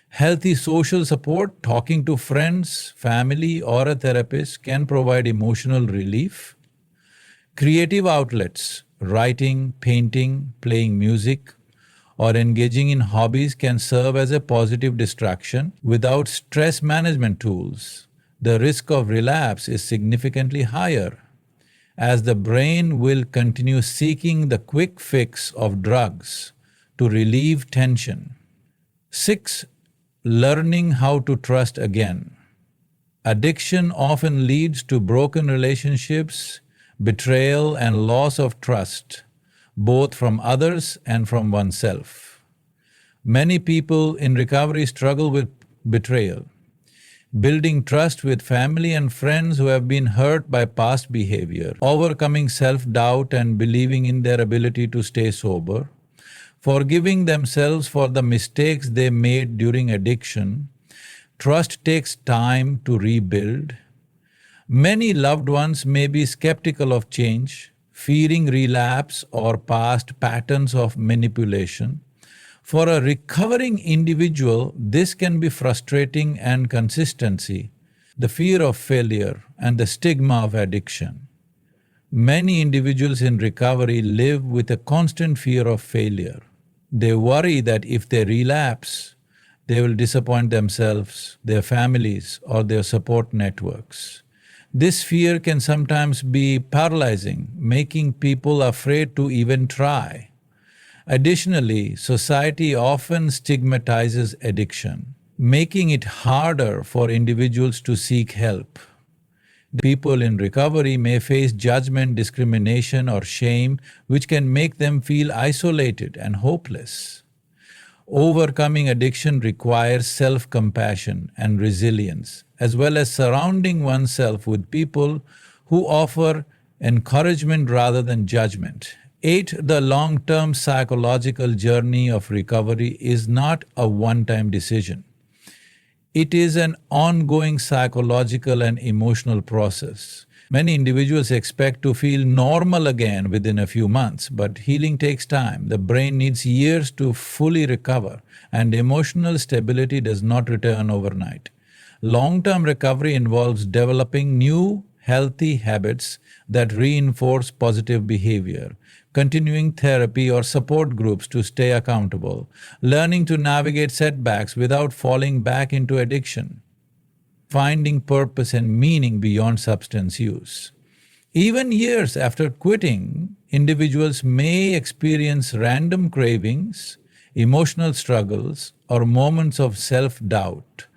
Healthy social support, talking to friends, family, or a therapist can provide emotional relief. Creative outlets, writing, painting, playing music, or engaging in hobbies can serve as a positive distraction. Without stress management tools, the risk of relapse is significantly higher, as the brain will continue seeking the quick fix of drugs to relieve tension. 6. Learning how to trust again. Addiction often leads to broken relationships, betrayal, and loss of trust, both from others and from oneself. Many people in recovery struggle with betrayal. Building trust with family and friends who have been hurt by past behavior, overcoming self-doubt and believing in their ability to stay sober, forgiving themselves for the mistakes they made during addiction. Trust takes time to rebuild. Many loved ones may be skeptical of change, fearing relapse or past patterns of manipulation. For a recovering individual, this can be frustrating, and consistency, the fear of failure, and the stigma of addiction. Many individuals in recovery live with a constant fear of failure. They worry that if they relapse, they will disappoint themselves, their families, or their support networks. This fear can sometimes be paralyzing, making people afraid to even try. Additionally, society often stigmatizes addiction, making it harder for individuals to seek help. People in recovery may face judgment, discrimination, or shame, which can make them feel isolated and hopeless. Overcoming addiction requires self-compassion and resilience, as well as surrounding oneself with people who offer encouragement rather than judgment. 8. The long-term psychological journey of recovery is not a one-time decision. It is an ongoing psychological and emotional process. Many individuals expect to feel normal again within a few months, but healing takes time. The brain needs years to fully recover, and emotional stability does not return overnight. Long-term recovery involves developing new, healthy habits that reinforce positive behavior, continuing therapy or support groups to stay accountable, learning to navigate setbacks without falling back into addiction, finding purpose and meaning beyond substance use. Even years after quitting, individuals may experience random cravings, emotional struggles, or moments of self-doubt.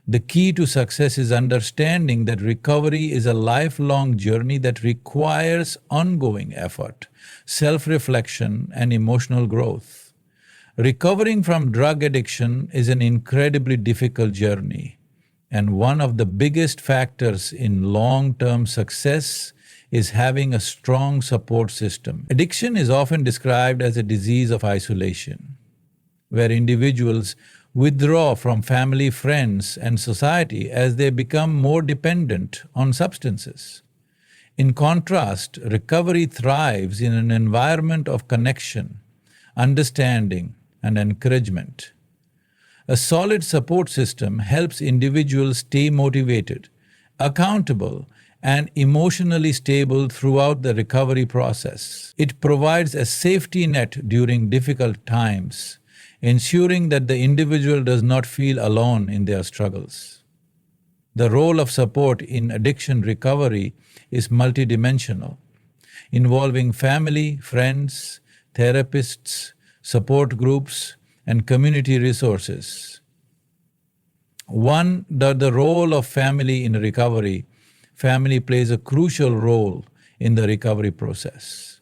The key to success is understanding that recovery is a lifelong journey that requires ongoing effort, self-reflection, and emotional growth. Recovering from drug addiction is an incredibly difficult journey, and one of the biggest factors in long-term success is having a strong support system. Addiction is often described as a disease of isolation, where individuals withdraw from family, friends, and society as they become more dependent on substances. In contrast, recovery thrives in an environment of connection, understanding, and encouragement. A solid support system helps individuals stay motivated, accountable, and emotionally stable throughout the recovery process. It provides a safety net during difficult times, ensuring that the individual does not feel alone in their struggles. The role of support in addiction recovery is multidimensional, involving family, friends, therapists, support groups, and community resources. The role of family in recovery. Family plays a crucial role in the recovery process.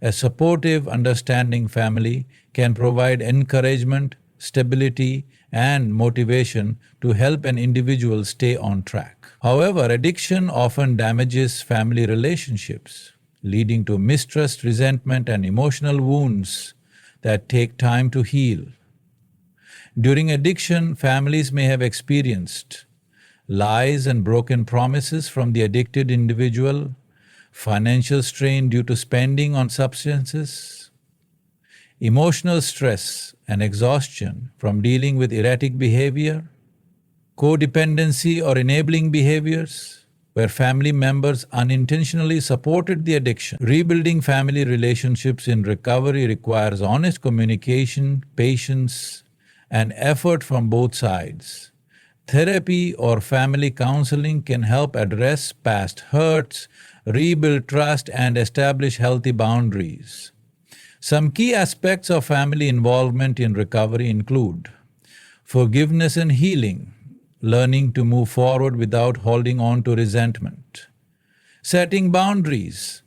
A supportive, understanding family can provide encouragement, stability, and motivation to help an individual stay on track. However, addiction often damages family relationships, leading to mistrust, resentment, and emotional wounds that take time to heal. During addiction, families may have experienced lies and broken promises from the addicted individual, financial strain due to spending on substances, emotional stress and exhaustion from dealing with erratic behavior, codependency or enabling behaviors, where family members unintentionally supported the addiction. Rebuilding family relationships in recovery requires honest communication, patience, and effort from both sides. Therapy or family counseling can help address past hurts, rebuild trust, and establish healthy boundaries. Some key aspects of family involvement in recovery include forgiveness and healing, learning to move forward without holding on to resentment, setting boundaries,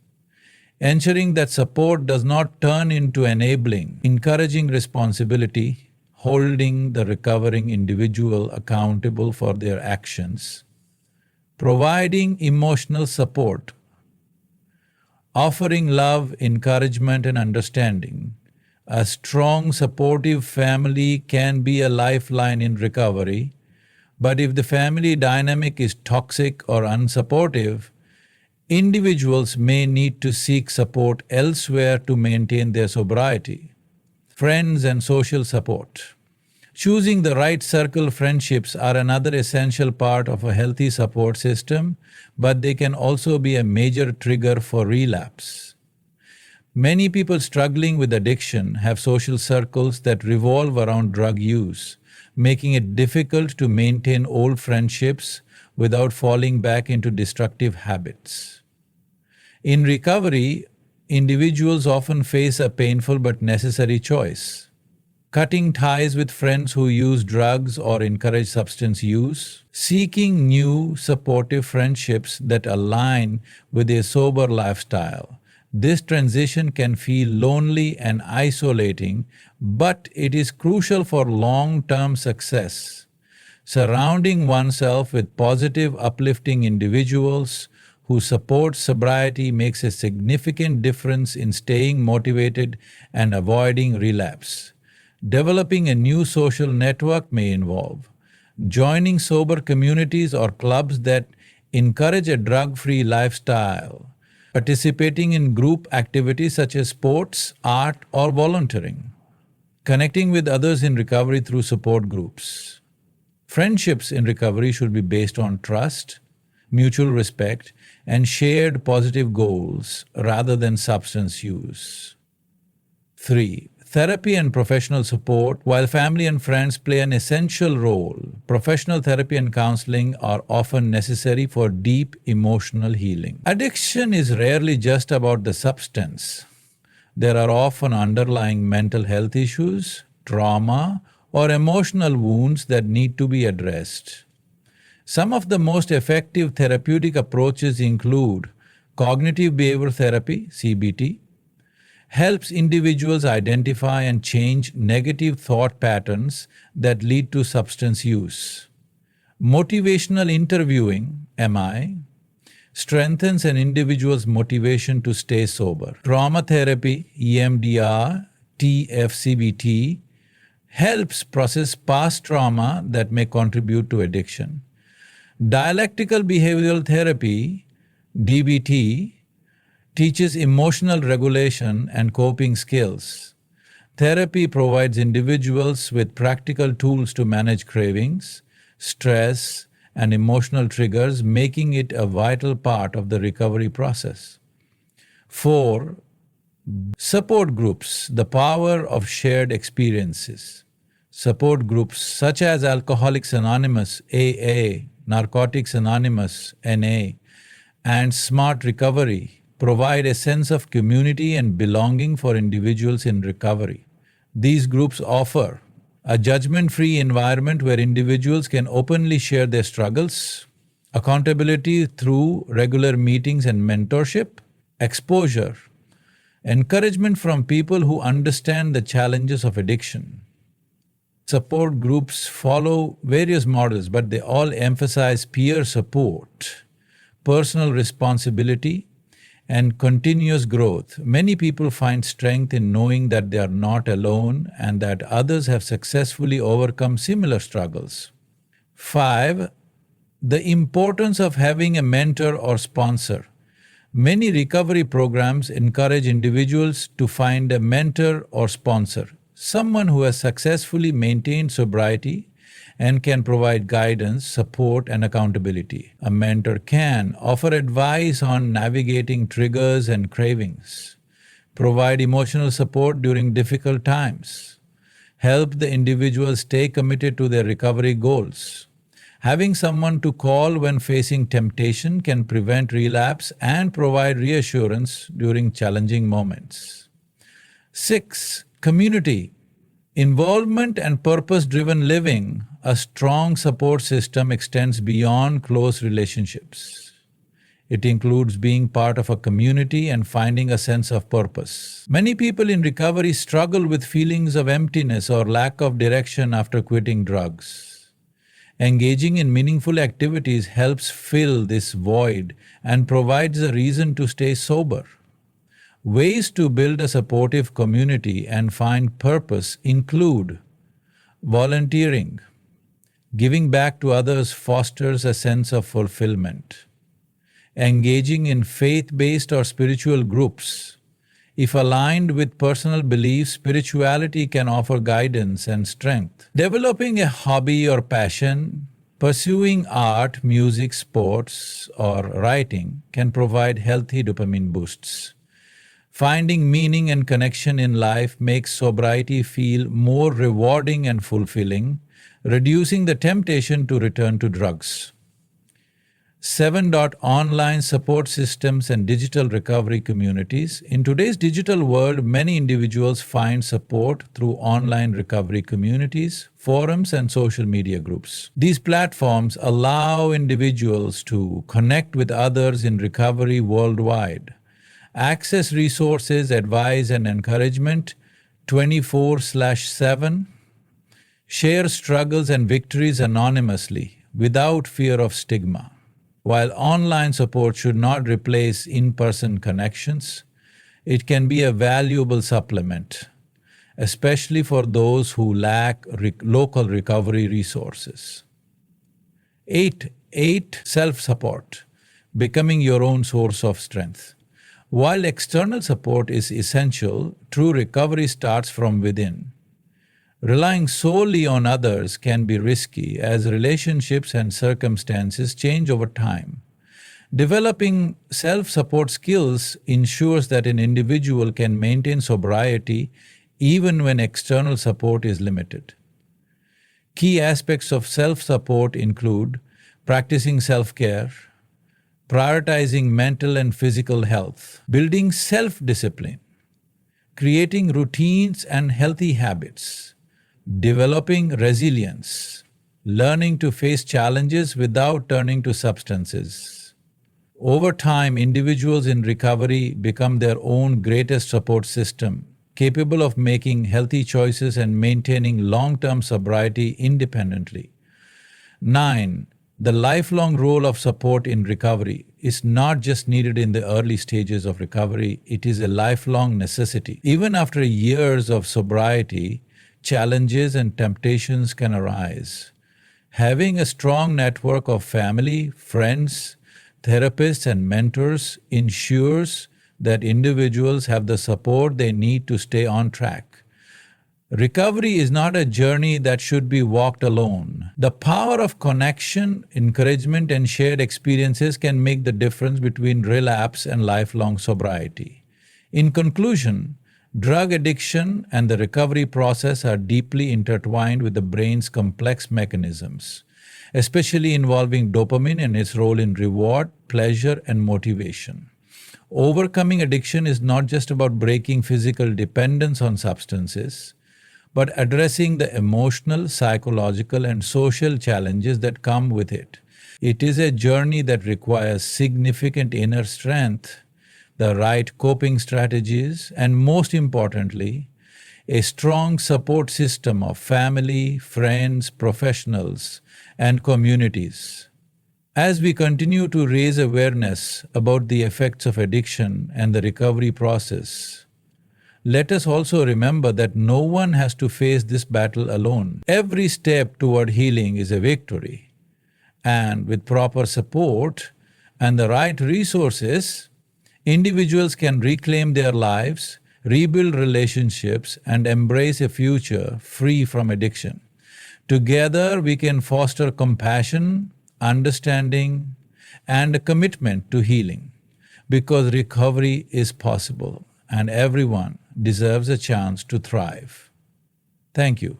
ensuring that support does not turn into enabling, encouraging responsibility, holding the recovering individual accountable for their actions, providing emotional support, offering love, encouragement, and understanding. A strong, supportive family can be a lifeline in recovery, but if the family dynamic is toxic or unsupportive, individuals may need to seek support elsewhere to maintain their sobriety. Friends and social support. Choosing the right circle friendships are another essential part of a healthy support system, but they can also be a major trigger for relapse. Many people struggling with addiction have social circles that revolve around drug use, making it difficult to maintain old friendships without falling back into destructive habits. In recovery, individuals often face a painful but necessary choice: cutting ties with friends who use drugs or encourage substance use, seeking new supportive friendships that align with a sober lifestyle. This transition can feel lonely and isolating, but it is crucial for long-term success. Surrounding oneself with positive, uplifting individuals who support sobriety makes a significant difference in staying motivated and avoiding relapse. Developing a new social network may involve joining sober communities or clubs that encourage a drug-free lifestyle, participating in group activities such as sports, art, or volunteering, connecting with others in recovery through support groups. Friendships in recovery should be based on trust, mutual respect, and shared positive goals rather than substance use. 3. Therapy and professional support. While family and friends play an essential role, professional therapy and counseling are often necessary for deep emotional healing. Addiction is rarely just about the substance. There are often underlying mental health issues, trauma, or emotional wounds that need to be addressed. Some of the most effective therapeutic approaches include cognitive behavioral therapy, CBT, helps individuals identify and change negative thought patterns that lead to substance use. Motivational interviewing, MI, strengthens an individual's motivation to stay sober. Trauma therapy, EMDR, TFCBT, helps process past trauma that may contribute to addiction. Dialectical behavioral therapy, DBT, teaches emotional regulation and coping skills. Therapy provides individuals with practical tools to manage cravings, stress, and emotional triggers, making it a vital part of the recovery process. 4. Support groups, the power of shared experiences. Support groups such as Alcoholics Anonymous, AA, Narcotics Anonymous, NA, and Smart Recovery provide a sense of community and belonging for individuals in recovery. These groups offer a judgment-free environment where individuals can openly share their struggles, accountability through regular meetings and mentorship, exposure, encouragement from people who understand the challenges of addiction. Support groups follow various models, but they all emphasize peer support, personal responsibility, and continuous growth. Many people find strength in knowing that they are not alone and that others have successfully overcome similar struggles. 5. The importance of having a mentor or sponsor. Many recovery programs encourage individuals to find a mentor or sponsor, someone who has successfully maintained sobriety and can provide guidance, support, and accountability. A mentor can offer advice on navigating triggers and cravings, provide emotional support during difficult times, help the individual stay committed to their recovery goals. Having someone to call when facing temptation can prevent relapse and provide reassurance during challenging moments. 6. Community. Involvement and purpose-driven living. A strong support system extends beyond close relationships. It includes being part of a community and finding a sense of purpose. Many people in recovery struggle with feelings of emptiness or lack of direction after quitting drugs. Engaging in meaningful activities helps fill this void and provides a reason to stay sober. Ways to build a supportive community and find purpose include volunteering. Giving back to others fosters a sense of fulfillment. Engaging in faith-based or spiritual groups If aligned with personal beliefs, spirituality can offer guidance and strength. Developing a hobby or passion, pursuing art, music, sports, or writing can provide healthy dopamine boosts. Finding meaning and connection in life makes sobriety feel more rewarding and fulfilling, reducing the temptation to return to drugs. 7. Online support systems and digital recovery communities. In today's digital world, many individuals find support through online recovery communities, forums, and social media groups. These platforms allow individuals to connect with others in recovery worldwide, access resources, advice, and encouragement 24/7, share struggles and victories anonymously without fear of stigma. While online support should not replace in-person connections, it can be a valuable supplement, especially for those who lack local recovery resources. 8. Self-support, becoming your own source of strength. While external support is essential, true recovery starts from within. Relying solely on others can be risky as relationships and circumstances change over time. Developing self-support skills ensures that an individual can maintain sobriety even when external support is limited. Key aspects of self-support include practicing self-care, prioritizing mental and physical health, building self-discipline, creating routines and healthy habits, developing resilience, learning to face challenges without turning to substances. Over time, individuals in recovery become their own greatest support system, capable of making healthy choices and maintaining long-term sobriety independently. 9. The lifelong role of support in recovery is not just needed in the early stages of recovery, it is a lifelong necessity. Even after years of sobriety, challenges and temptations can arise. Having a strong network of family, friends, therapists, and mentors ensures that individuals have the support they need to stay on track. Recovery is not a journey that should be walked alone. The power of connection, encouragement, and shared experiences can make the difference between relapse and lifelong sobriety. In conclusion, drug addiction and the recovery process are deeply intertwined with the brain's complex mechanisms, especially involving dopamine and its role in reward, pleasure, and motivation. Overcoming addiction is not just about breaking physical dependence on substances, but addressing the emotional, psychological, and social challenges that come with it. It is a journey that requires significant inner strength, the right coping strategies, and most importantly, a strong support system of family, friends, professionals, and communities. As we continue to raise awareness about the effects of addiction and the recovery process, let us also remember that no one has to face this battle alone. Every step toward healing is a victory, and with proper support and the right resources, individuals can reclaim their lives, rebuild relationships, and embrace a future free from addiction. Together, we can foster compassion, understanding, and a commitment to healing, because recovery is possible and everyone deserves a chance to thrive. Thank you.